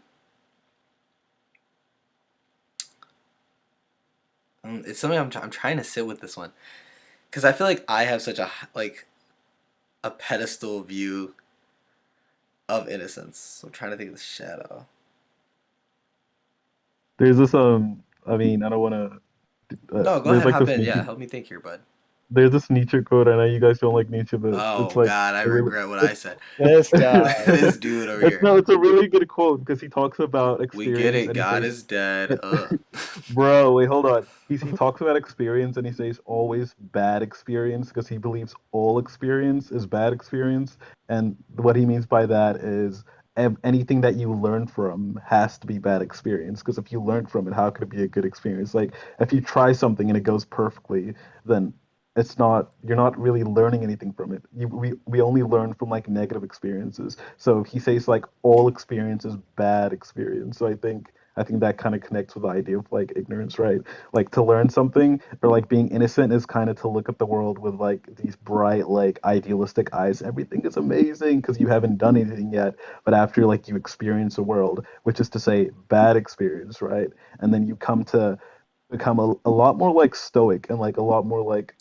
Speaker 3: it's something I'm trying to sit with this one because I feel like I have such a pedestal view of innocence. So I'm trying to think of the shadow.
Speaker 2: There's this I mean, I don't want to.
Speaker 3: No, go
Speaker 2: There's
Speaker 3: ahead,
Speaker 2: like
Speaker 3: hop
Speaker 2: this
Speaker 3: in.
Speaker 2: Nietzsche.
Speaker 3: Yeah, help me think here, bud.
Speaker 2: There's this Nietzsche quote. I know you guys don't like Nietzsche, but it's
Speaker 3: Oh
Speaker 2: like
Speaker 3: God, I
Speaker 2: a really.
Speaker 3: regret what I
Speaker 2: It's
Speaker 3: said.
Speaker 1: This guy.
Speaker 3: This dude over
Speaker 2: it's
Speaker 3: here.
Speaker 2: no, it's a really good quote because he talks about
Speaker 3: We get
Speaker 2: experience
Speaker 3: it.
Speaker 2: and he
Speaker 3: God
Speaker 2: says,
Speaker 3: is dead.
Speaker 2: it, "Bro, wait, hold on." He talks about experience and he says always bad experience because he believes all experience is bad experience, and what he means by that is anything that you learn from has to be bad experience because if you learn from it, how could it be a good experience? Like if you try something and it goes perfectly, then it's not you're not really learning anything from it. We only learn from like negative experiences. So he says like all experience is bad experience. So I think that kind of connects with the idea of like ignorance, right? Like to learn something or like being innocent is kind of to look at the world with like these bright, like idealistic eyes. Everything is amazing because you haven't done anything yet. But after like you experience a world, which is to say bad experience, right? And then you come to become a lot more like stoic and like a lot more like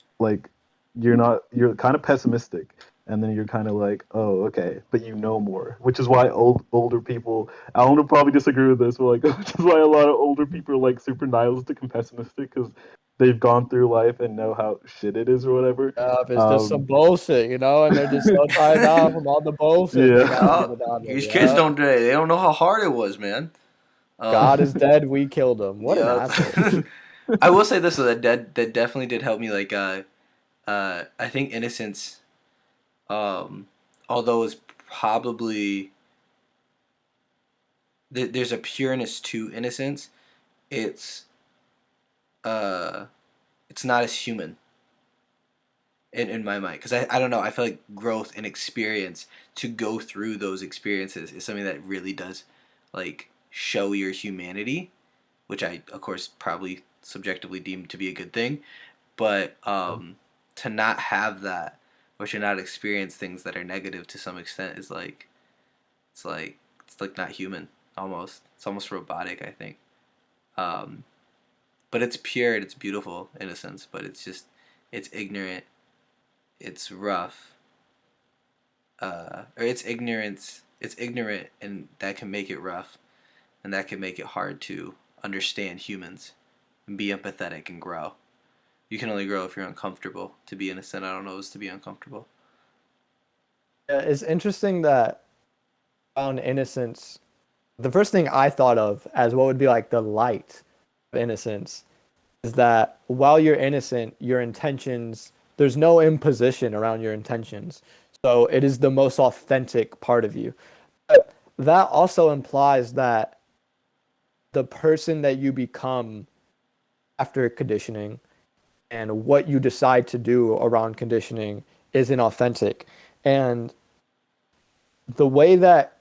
Speaker 2: you're kind of pessimistic and then you're kind of like, oh, okay, but you know more, which is why older people. I want to probably disagree with this, but like, which is why a lot of older people are like super nihilistic and pessimistic because they've gone through life and know how shit it is or whatever.
Speaker 1: It's just some
Speaker 2: Um,
Speaker 1: bullshit, and they're just so tired out from all the bullshit they got
Speaker 2: yeah,
Speaker 3: Yeah,
Speaker 1: handed on them.
Speaker 3: these kids
Speaker 1: Yeah,
Speaker 3: they don't know how hard it was, man.
Speaker 1: God is
Speaker 3: Um,
Speaker 1: dead. We killed him. What an
Speaker 3: yeah.
Speaker 1: asshole.
Speaker 3: I will say this though, that definitely did help me. I think innocence, um, although is probably there's a pureness to innocence. It's uh, it's not as human in my mind because I don't know. I feel like growth and experience to go through those experiences is something that really does like show your humanity, which I of course probably subjectively deem to be a good thing. But to not have that or to not experience things that are negative to some extent is like it's like not human almost. It's almost robotic, I think. Um, but it's pure and it's beautiful in a sense. But it's just it's ignorant. It's rough. Or it's ignorance. It's ignorant, and that can make it rough, and that can make it hard to understand humans and be empathetic and grow. You can only grow if you're uncomfortable. To be innocent, I don't know, is to be uncomfortable.
Speaker 1: Yeah, it's interesting that around innocence, the first thing I thought of as what would be like the light of innocence is that while you're innocent, your intentions, there's no imposition around your intentions. So it is the most authentic part of you. But that also implies that the person that you become after conditioning and what you decide to do around conditioning isn't authentic. And the way that,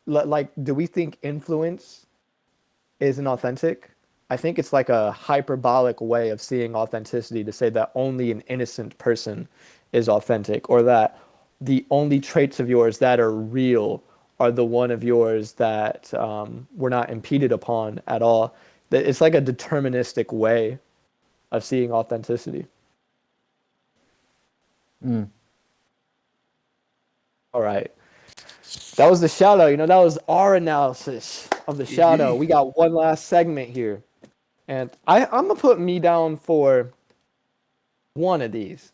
Speaker 1: like, do we think influence isn't authentic? I think it's like a hyperbolic way of seeing authenticity to say that only an innocent person is authentic, or that the only traits of yours that are real are the one of yours that were not impeded upon at all. That it's like a deterministic way of seeing authenticity.
Speaker 2: mm.
Speaker 1: All right. That was the shadow. That was our analysis of the shadow. We got one last segment here. And I'm going to put me down for one of these.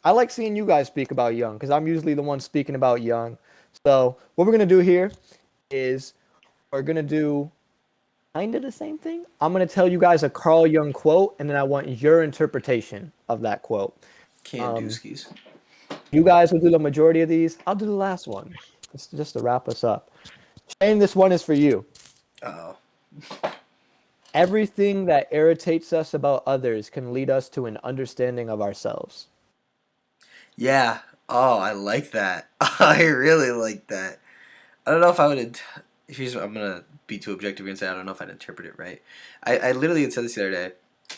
Speaker 1: I like seeing you guys speak about Jung because I'm usually the one speaking about Jung. So what we're going to do here is we're going to do kind of the same thing. I'm going to tell you guys a Carl Jung quote, and then I want your interpretation of that quote.
Speaker 3: Can do
Speaker 1: Um,
Speaker 3: skis.
Speaker 1: you guys will do the majority of these. I'll do the last one. It's just to wrap us up. Shane, this one is for you.
Speaker 3: Oh.
Speaker 1: Everything that irritates us about others can lead us to an understanding of ourselves.
Speaker 3: Yeah. Oh, I like that. I really like that. I don't know if I would. I'm gonna be too objective and say I don't know if I'd interpret it right. I literally had said this the other day.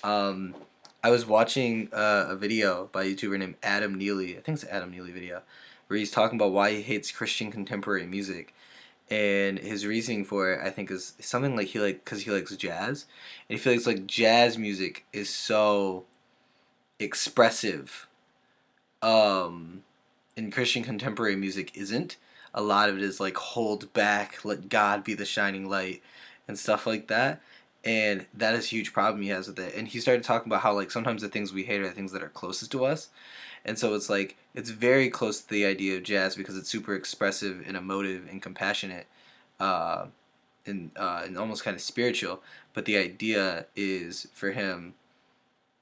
Speaker 3: Um, I was watching a video by a YouTuber named Adam Neely. I think it's an Adam Neely video, where he's talking about why he hates Christian contemporary music, and his reasoning for it, I think, is something like because he likes jazz, and he feels like jazz music is so expressive, um, and Christian contemporary music isn't. A lot of it is like hold back, let God be the shining light, and stuff like that. And that is a huge problem he has with it. And he started talking about how like sometimes the things we hate are the things that are closest to us. And so it's like it's very close to the idea of jazz because it's super expressive and emotive and compassionate, uh, and almost kind of spiritual. But the idea is for him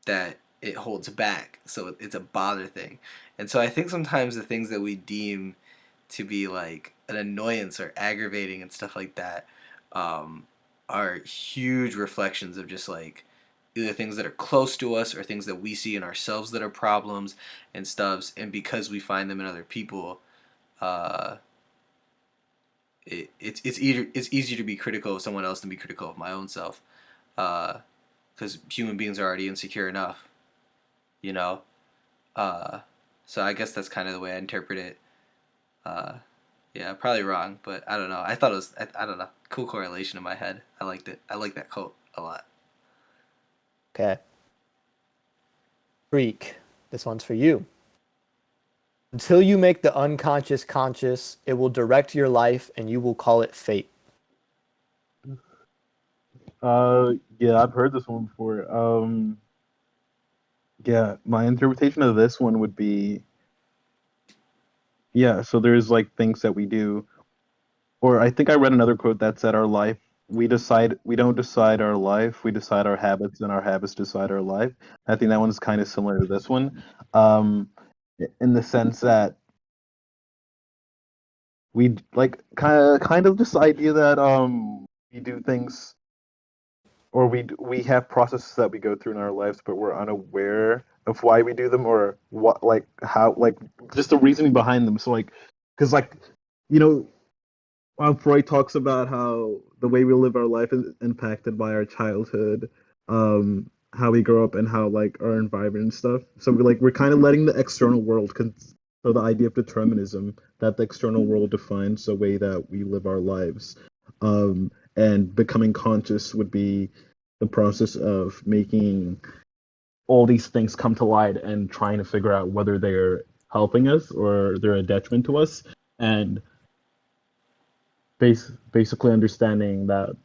Speaker 3: that it holds back, so it's a bother thing. And so I think sometimes the things that we deem to be like an annoyance or aggravating and stuff like that, um, are huge reflections of just like either things that are close to us or things that we see in ourselves that are problems and stuffs. And because we find them in other people, uh, it's easier to be critical of someone else than be critical of my own self, because human beings are already insecure enough, you know. Uh, so I guess that's kind of the way I interpret it. Uh, yeah, probably wrong, but I don't know. I thought it was I don't know, cool correlation in my head. I liked it. I like that quote a lot.
Speaker 1: Okay. Freak. This one's for you. Until you make the unconscious conscious, it will direct your life and you will call it fate.
Speaker 2: Yeah, I've heard this one before. Yeah, my interpretation of this one would be, yeah, so there's like things that we do, or I think I read another quote that said our life, we don't decide our life, we decide our habits, and our habits decide our life. I think that one's kind of similar to this one, um, in the sense that we like kind of this idea that we do things, or we have processes that we go through in our lives, but we're unaware of why we do them, or what, like how, like just the reasoning behind them. So like, because like, you know, Freud talks about how the way we live our life is impacted by our childhood, how we grow up, and how like our environment and stuff. So we're kind of letting the external world, so the idea of determinism, that the external world defines the way that we live our lives, and becoming conscious would be the process of making all these things come to light and trying to figure out whether they're helping us or they're a detriment to us, and basically understanding that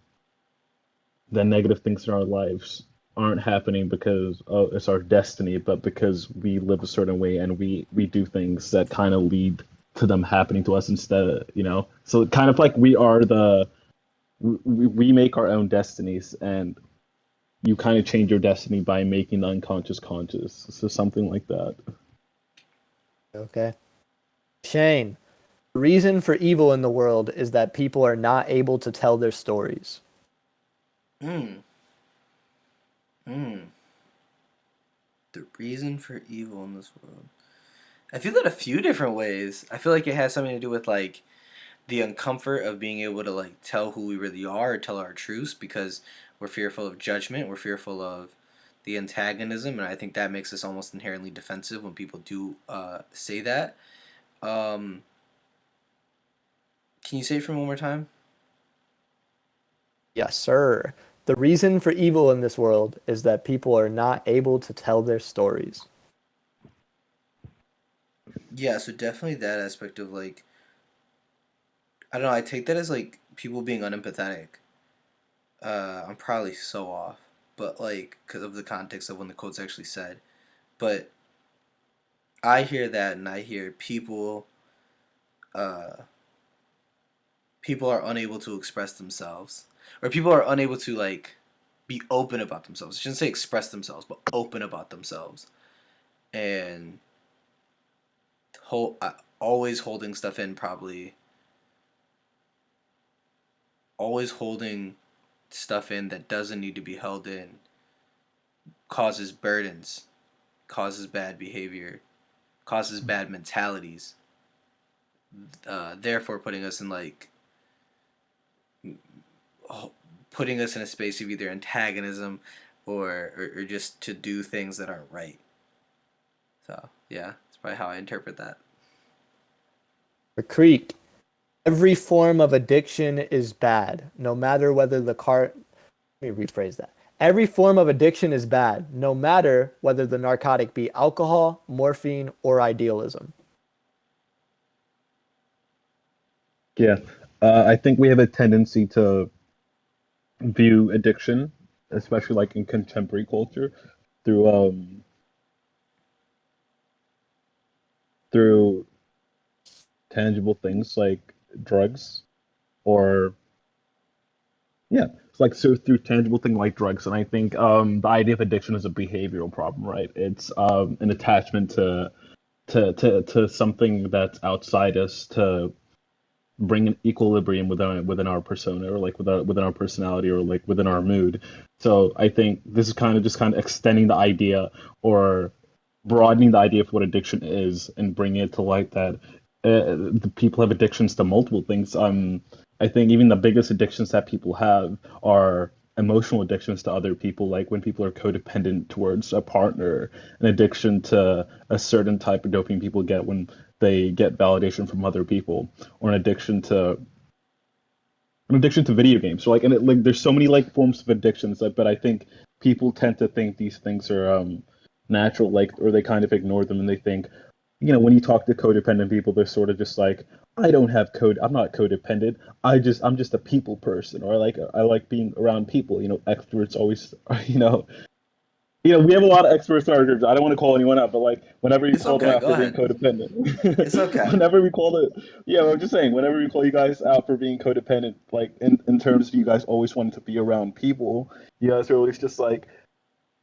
Speaker 2: the negative things in our lives aren't happening because it's our destiny, but because we live a certain way and we do things that kind of lead to them happening to us instead, you know. So kind of like we make our own destinies, and you kind of change your destiny by making the unconscious conscious. So something like that.
Speaker 1: Okay. Shane. The reason for evil in the world is that people are not able to tell their stories.
Speaker 3: Mm. Mm. The reason for evil in this world. I feel that a few different ways. I feel like it has something to do with like the uncomfort of being able to like tell who we really are or tell our truths because we're fearful of judgment, we're fearful of the antagonism, and I think that makes us almost inherently defensive when people do say that. Um, can you say it for me one more time?
Speaker 1: Yes, sir. The reason for evil in this world is that people are not able to tell their stories.
Speaker 3: Yeah, so definitely that aspect of like I don't know. I take that as like people being unempathetic. I'm probably so off, but like because of the context of when the quote's actually said. But I hear that, and I hear uh, people are unable to express themselves, or people are unable to like be open about themselves. I shouldn't say express themselves, but open about themselves, and always holding stuff in. Probably always holding stuff in that doesn't need to be held in causes burdens, causes bad behavior, causes bad mentalities. Therefore, putting us in like putting us in a space of either antagonism or just to do things that aren't right. So yeah, that's probably how I interpret that.
Speaker 1: The Creek. Every form of addiction is bad, no matter whether the car. Let me rephrase that. Every form of addiction is bad, no matter whether the narcotic be alcohol, morphine, or idealism.
Speaker 2: Yeah, I think we have a tendency to view addiction, especially like in contemporary culture, through through tangible things like drugs, or yeah, it's like so through tangible thing like drugs. And I think the idea of addiction is a behavioral problem, right? It's an attachment to something that's outside us to bring an equilibrium within our persona, or like within our personality, or like within our mood. So I think this is kind of extending the idea, or broadening the idea of what addiction is, and bringing it to light that the people have addictions to multiple things. I think even the biggest addictions that people have are emotional addictions to other people, like when people are codependent towards a partner, an addiction to a certain type of dopamine people get when they get validation from other people, or an addiction to video games. So like, and like there's so many like forms of addictions, but I think people tend to think these things are natural, like, or they kind of ignore them, and they think, when you talk to codependent people, they're sort of just like, I'm not codependent. I'm just a people person, or I like being around people. Extroverts always, you know, we have a lot of experts in our groups. I don't want to call anyone out, but like whenever you
Speaker 3: It's
Speaker 2: call them
Speaker 3: okay.
Speaker 2: out
Speaker 3: Go
Speaker 2: for being
Speaker 3: ahead. It's
Speaker 2: codependent,
Speaker 3: okay.
Speaker 2: whenever we call it, yeah, I'm just saying, whenever we call you guys out for being codependent, like in terms of you guys always wanting to be around people, you guys are always just like,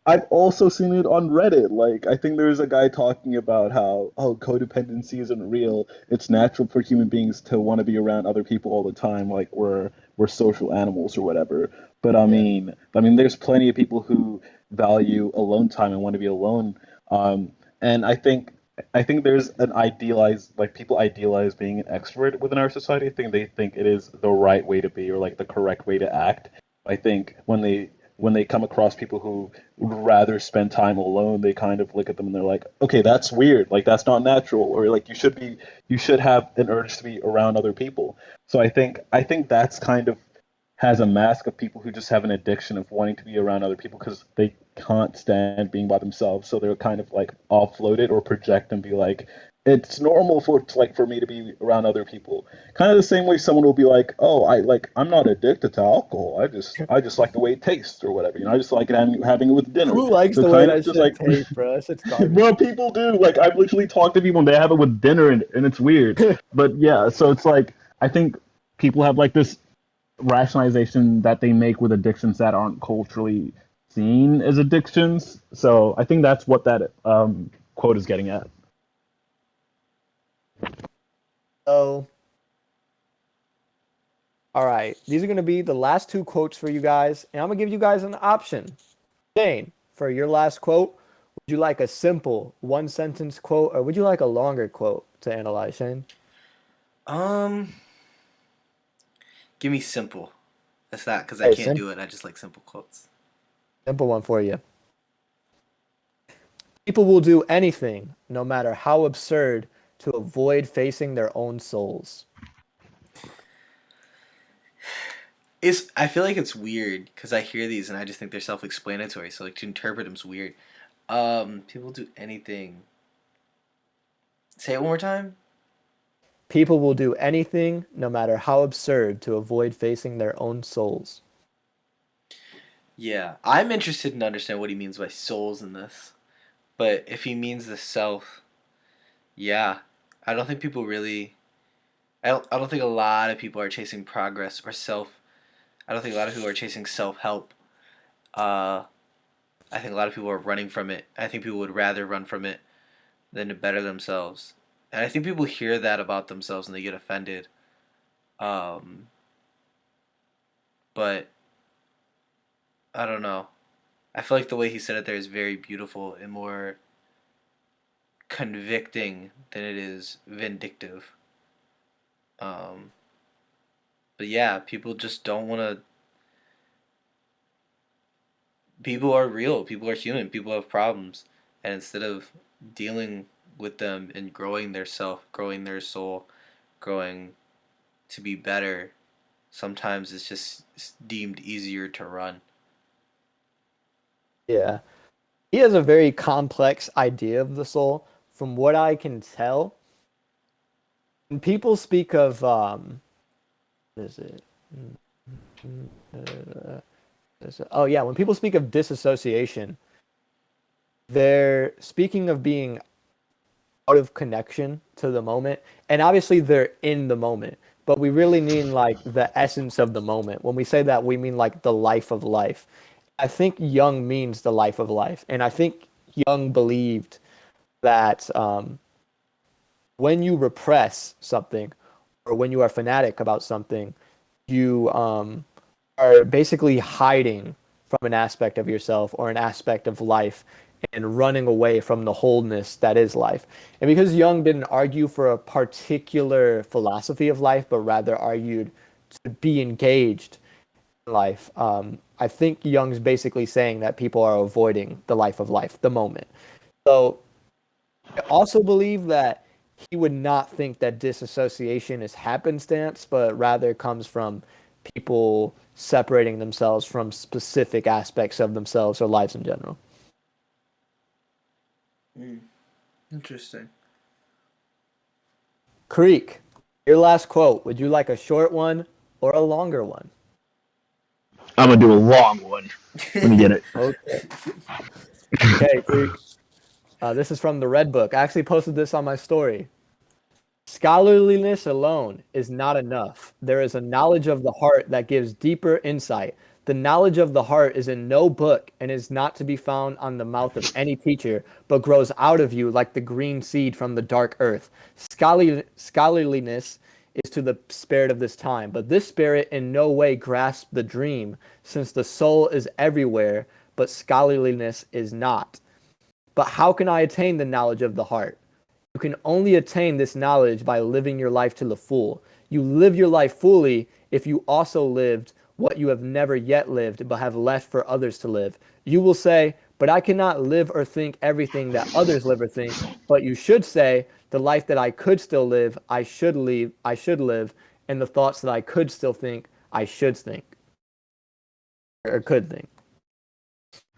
Speaker 2: I've also seen it on Reddit. Like, I think there's a guy talking about how, oh, codependency isn't real. It's natural for human beings to want to be around other people all the time. Like, we're social animals or whatever. But
Speaker 1: Yeah.
Speaker 2: there's plenty of people who value alone time and want to be alone. And I think there's an idealized, like, people idealize being an extrovert within our society. I think they think it is the right way to be, or like the correct way to act. I think when they come across people who would rather spend time alone, they kind of look at them and they're like, okay, that's weird. Like, that's not natural, or like you should have an urge to be around other people. So I think that's kind of has a mask of people who just have an addiction of wanting to be around other people because they can't stand being by themselves. So they're kind of like offload it or project and be like, it's normal for me to be around other people. Kind of the same way someone will be like, oh, I'm not addicted to alcohol. I just like the way it tastes or whatever. I just like having it with dinner.
Speaker 1: Who likes
Speaker 2: So
Speaker 1: the way
Speaker 2: kind of
Speaker 1: that
Speaker 2: just
Speaker 1: shit
Speaker 2: like,
Speaker 1: tastes, bro? That shit's garbage.
Speaker 2: well, people do. Like, I've literally talked to people and they have it with dinner, and it's weird. But yeah, so it's like, I think people have like this rationalization that they make with addictions that aren't culturally seen as addictions. So I think that's what that quote is getting at.
Speaker 1: So, all right. These are going to be the last two quotes for you guys. And I'm going to give you guys an option. Shane, for your last quote, would you like a simple one sentence quote or would you like a longer quote to analyze, Shane?
Speaker 3: Um, Give me simple. That's that because I
Speaker 1: Hey,
Speaker 3: can't do it. I just like simple quotes.
Speaker 1: simple one for you. People will do anything, no matter how absurd, to avoid facing their own souls.
Speaker 3: I feel like it's weird because I hear these and I just think they're self-explanatory. So like to interpret them's weird. People do anything. Say it one more time.
Speaker 1: People will do anything, no matter how absurd, to avoid facing their own souls.
Speaker 3: Yeah, I'm interested in understand what he means by souls in this. But if he means the self, yeah, I don't think people really. I don't think a lot of people are chasing progress or self. I don't think a lot of people are chasing self help. Uh, I think a lot of people are running from it. I think people would rather run from it than to better themselves. And I think people hear that about themselves and they get offended. Um, but I don't know. I feel like the way he said it there is very beautiful and more convicting than it is vindictive. Um, but yeah, people just don't want to. people are real, people are human, people have problems, and instead of dealing with them and growing their self, growing their soul, growing to be better, sometimes it's just deemed easier to run.
Speaker 1: Yeah. He has a very complex idea of the soul. From what I can tell, when people speak of what is it? Oh yeah, when people speak of disassociation, they're speaking of being out of connection to the moment, and obviously they're in the moment, but we really mean like the essence of the moment. When we say that, we mean like the life of life. I think Jung means the life of life, and I think Jung believed that when you repress something or when you are fanatic about something, you are basically hiding from an aspect of yourself or an aspect of life and running away from the wholeness that is life. And because Jung didn't argue for a particular philosophy of life, but rather argued to be engaged in life, I think Jung's basically saying that people are avoiding the life of life, the moment. So I also believe that he would not think that disassociation is happenstance, but rather comes from people separating themselves from specific aspects of themselves or lives in general.
Speaker 3: Mm, interesting.
Speaker 1: Creek, your last quote. Would you like a short one or a longer one?
Speaker 2: I'm gonna do a long one. Let me get it.
Speaker 1: Okay. Okay, Creek. This is from the Red Book. I actually posted this on my story. Scholarliness alone is not enough. There is a knowledge of the heart that gives deeper insight. The knowledge of the heart is in no book and is not to be found on the mouth of any teacher, but grows out of you like the green seed from the dark earth. Scholarliness is to the spirit of this time, but this spirit in no way grasps the dream, since the soul is everywhere, but scholarliness is not. But how can I attain the knowledge of the heart? You can only attain this knowledge by living your life to the full. You live your life fully if you also lived what you have never yet lived but have left for others to live. You will say, but I cannot live or think everything that others live or think. But you should say, the life that I could still live, I should live, and the thoughts that I could still think, I should think or could think.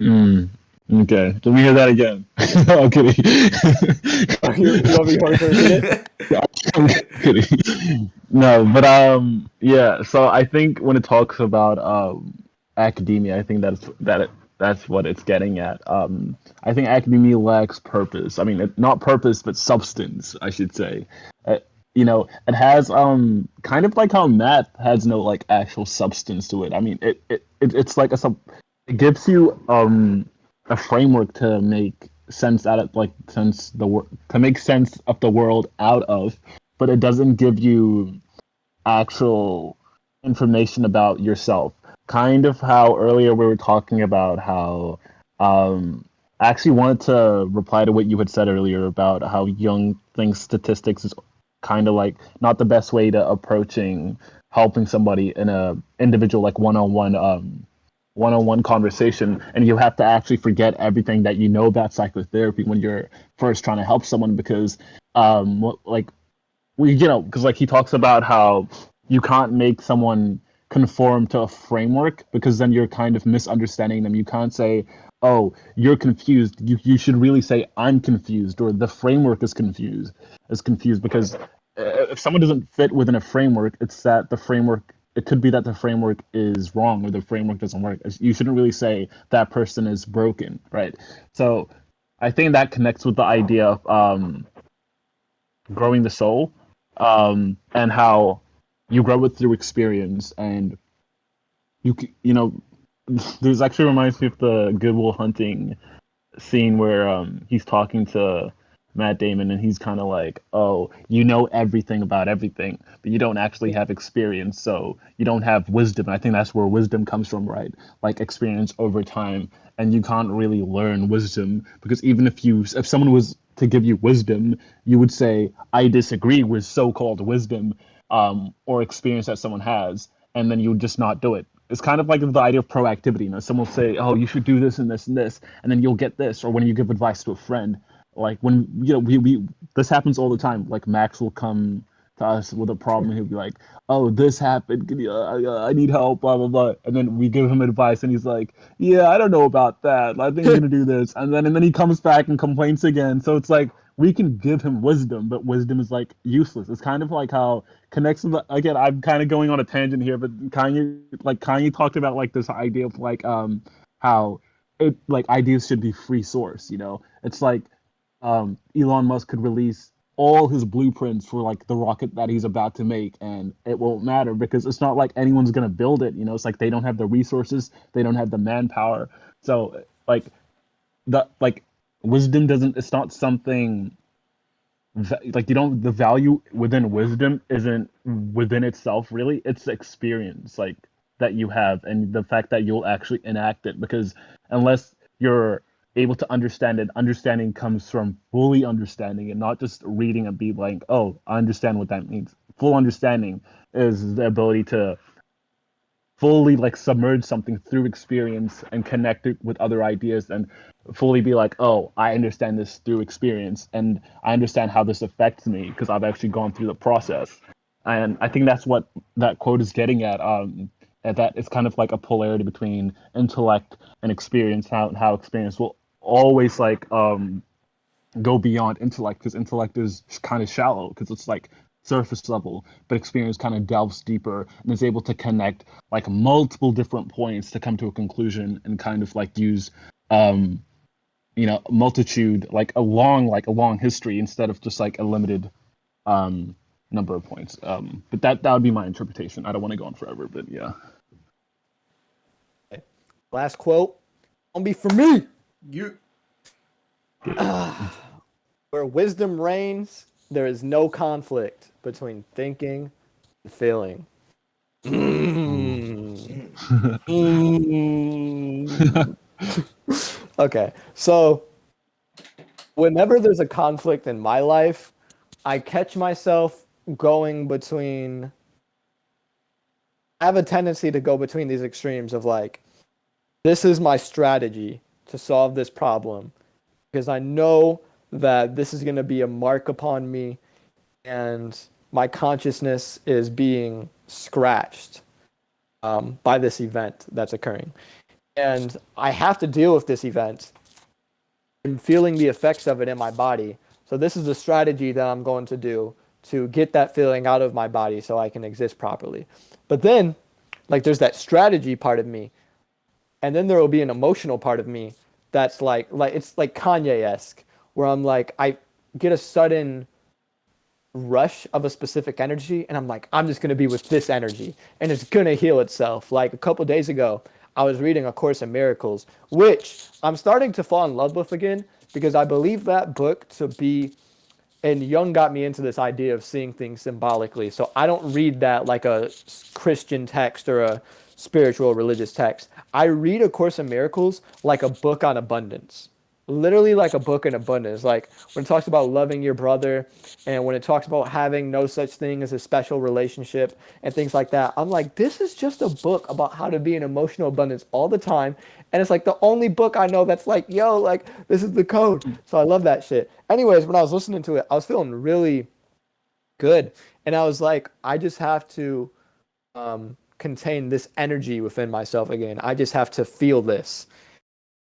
Speaker 2: Mm, okay, let me hear that again. I'm kidding.
Speaker 1: You want me to repeat it?
Speaker 2: I'm kidding. No, but yeah. So I think when it talks about academia, I think that's what it's getting at. I think academia lacks purpose. I mean, not purpose, but substance, I should say. Uh, it has kind of like how math has no like actual substance to it. I mean, it's like it gives you a framework to make sense out of like sense the to make sense of the world out of, but it doesn't give you actual information about yourself. Kind of how earlier we were talking about how I actually wanted to reply to what you had said earlier about how Jung thinks statistics is kind of like not the best way to approaching helping somebody in a individual like one-on-one conversation, and you have to actually forget everything that you know about psychotherapy when you're first trying to help someone because like because like he talks about how you can't make someone conform to a framework because then you're kind of misunderstanding them. You can't say, oh, you're confused. You should really say I'm confused, or the framework is confused because if someone doesn't fit within a framework, it's that the framework it could be that the framework is wrong or the framework doesn't work. You shouldn't really say that person is broken, right? So I think that connects with the idea of growing the soul, and how you grow it through experience, and this actually reminds me of the Good Will Hunting scene where he's talking to Matt Damon and he's kind of like, "Oh, you know everything about everything, but you don't actually have experience, so you don't have wisdom." And I think that's where wisdom comes from, right? Like experience over time, and you can't really learn wisdom because even if someone was to give you wisdom, you would say, "I disagree with so-called wisdom or experience that someone has," and then you would just not do it it's kind of like the idea of proactivity. You know, someone will say, "Oh, you should do this and this and this," and then you'll get this. Or when you give advice to a friend, like when we this happens all the time. Like Max will come to us with a problem, and he'll be like, "Oh, this happened. I need help." Blah blah blah. And then we give him advice, and he's like, "Yeah, I don't know about that. I think I'm gonna do this." And then he comes back and complains again. So it's like we can give him wisdom, but wisdom is like useless. It's kind of like how connects with again. I'm kind of going on a tangent here, but Kanye talked about like this idea of like how it like ideas should be free source. You know, it's like Elon Musk could release all his blueprints for like the rocket that he's about to make, and it won't matter because it's not like anyone's gonna build it. You know, it's like they don't have the resources, they don't have the manpower. So like the like wisdom doesn't. It's not something like you don't. The value within wisdom isn't within itself really. It's the experience like that you have and the fact that you'll actually enact it because unless you're able to understand it, understanding comes from fully understanding it, not just reading and be like, oh, I understand what that means. Full understanding is the ability to fully like submerge something through experience and connect it with other ideas and fully be like, oh, I understand this through experience and I understand how this affects me because I've actually gone through the process. And I think that's what that quote is getting at that it's kind of like a polarity between intellect and experience, how experience will always like go beyond intellect because intellect is kind of shallow because it's like surface level, but experience kind of delves deeper and is able to connect like multiple different points to come to a conclusion and kind of like use multitude like a long history instead of just like a limited number of points. But that would be my interpretation. I don't want to go on forever, but yeah.
Speaker 1: Last quote. Don't be for me.
Speaker 3: You.
Speaker 1: Where wisdom reigns, there is no conflict between thinking and feeling. Okay, so whenever there's a conflict in my life, I catch myself going between. I have a tendency to go between these extremes of like, this is my strategy to solve this problem because I know that this is going to be a mark upon me and my consciousness is being scratched by this event that's occurring. And I have to deal with this event and feeling the effects of it in my body. So this is the strategy that I'm going to do to get that feeling out of my body so I can exist properly. But then, like, there's that strategy part of me. And then there will be an emotional part of me that's like it's like Kanye-esque, where I'm like, I get a sudden rush of a specific energy, and I'm like, I'm just gonna be with this energy, and it's gonna heal itself. Like a couple days ago, I was reading A Course in Miracles, which I'm starting to fall in love with again because I believe that book to be. And Jung got me into this idea of seeing things symbolically. So I don't read that like a Christian text or a spiritual religious text. I read A Course in Miracles like a book on abundance. Literally like a book in abundance. Like when it talks about loving your brother and when it talks about having no such thing as a special relationship and things like that. I'm like, this is just a book about how to be in emotional abundance all the time. And it's like the only book I know that's like, yo, like this is the code. So I love that shit. Anyways, when I was listening to it, I was feeling really good. And I was like, I just have to contain this energy within myself again. I just have to feel this.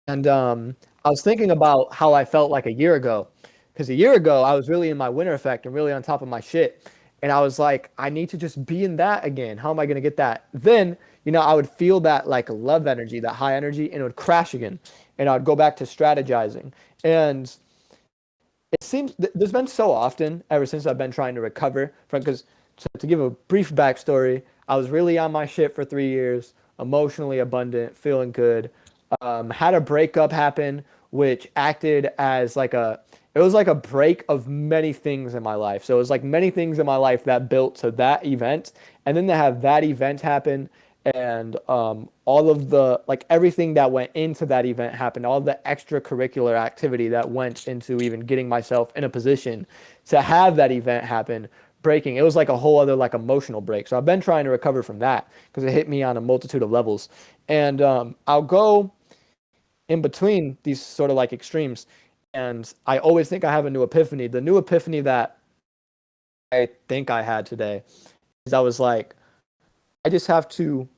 Speaker 1: And I was thinking about how I felt like a year ago. Because a year ago, I was really in my winter effect and really on top of my shit. And I was like, I need to just be in that again. How am I going to get that? Then, I would feel that like love energy, that high energy, and it would crash again. And I would go back to strategizing. And it seems there's been so often ever since I've been trying to recover from, because to give a brief backstory, I was really on my shit for 3 years, emotionally abundant, feeling good. Had a breakup happen, which acted as it was like a break of many things in my life. So it was like many things in my life that built to that event. And then to have that event happen and all of the, like everything that went into that event happened, all the extracurricular activity that went into even getting myself in a position to have that event happen breaking. It was like a whole other like emotional break. So I've been trying to recover from that because it hit me on a multitude of levels. And I'll go in between these sort of like extremes. And I always think I have a new epiphany. The new epiphany that I think I had today is I was like, I just have to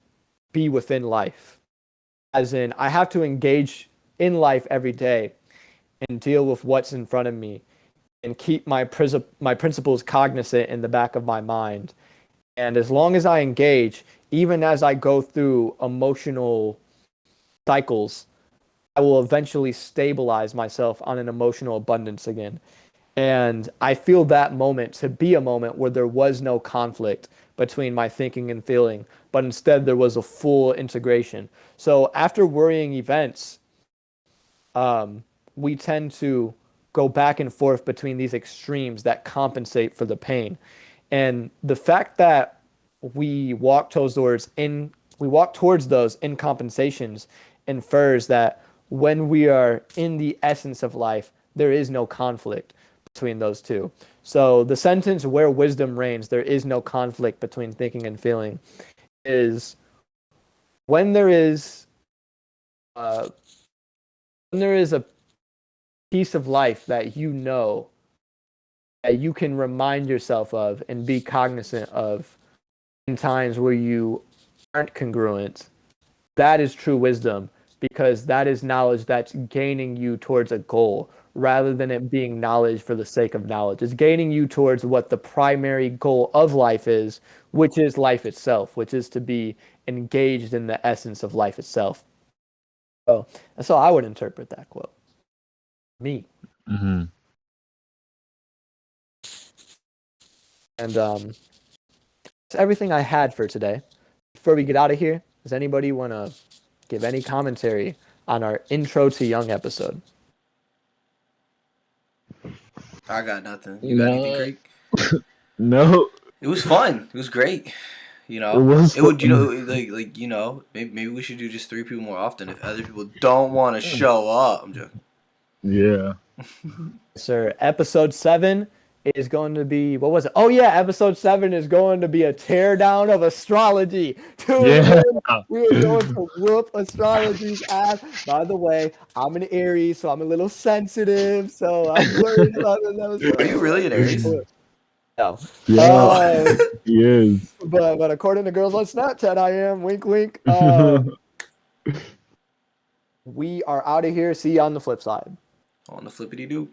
Speaker 1: be within life. As in, I have to engage in life every day and deal with what's in front of me and keep my principles cognizant in the back of my mind. And as long as I engage, even as I go through emotional cycles, I will eventually stabilize myself on an emotional abundance again. And I feel that moment to be a moment where there was no conflict between my thinking and feeling, but instead there was a full integration. So after worrying events, we tend to go back and forth between these extremes that compensate for the pain. And the fact that we walk towards those in compensations infers that when we are in the essence of life, there is no conflict between those two. So the sentence "where wisdom reigns, there is no conflict between thinking and feeling" is when there is uh, a piece of life that you know that you can remind yourself of and be cognizant of in times where you aren't congruent. That is true wisdom because that is knowledge that's gaining you towards a goal rather than it being knowledge for the sake of knowledge. It's gaining you towards what the primary goal of life is, which is life itself, which is to be engaged in the essence of life itself. So that's how I would interpret that quote. Me.
Speaker 2: Mm-hmm.
Speaker 1: And that's everything I had for today. Before we get out of here, does anybody want to give any commentary on our Intro to Jung episode?
Speaker 3: I got nothing. You got anything, Craig?
Speaker 2: No.
Speaker 3: It was fun. It was great. You know,
Speaker 2: It was
Speaker 3: it would. You know,
Speaker 2: fun.
Speaker 3: like you know, maybe we should do just 3 people more often if other people don't want to show up. I'm joking.
Speaker 2: Yeah.
Speaker 1: Sir, episode 7 is going to be, what was it? Oh yeah, episode 7 is going to be a teardown of astrology.
Speaker 2: Yeah.
Speaker 1: We are going to whoop astrology's ass. By the way, I'm an Aries, so I'm a little sensitive, so I'm worried about this episode.
Speaker 3: Are you really an Aries?
Speaker 1: No.
Speaker 2: Yeah. He is.
Speaker 1: But according to girls on Snapchat, I am. Wink, wink. We are out of here. See you on the flip side.
Speaker 3: On the flippity doo.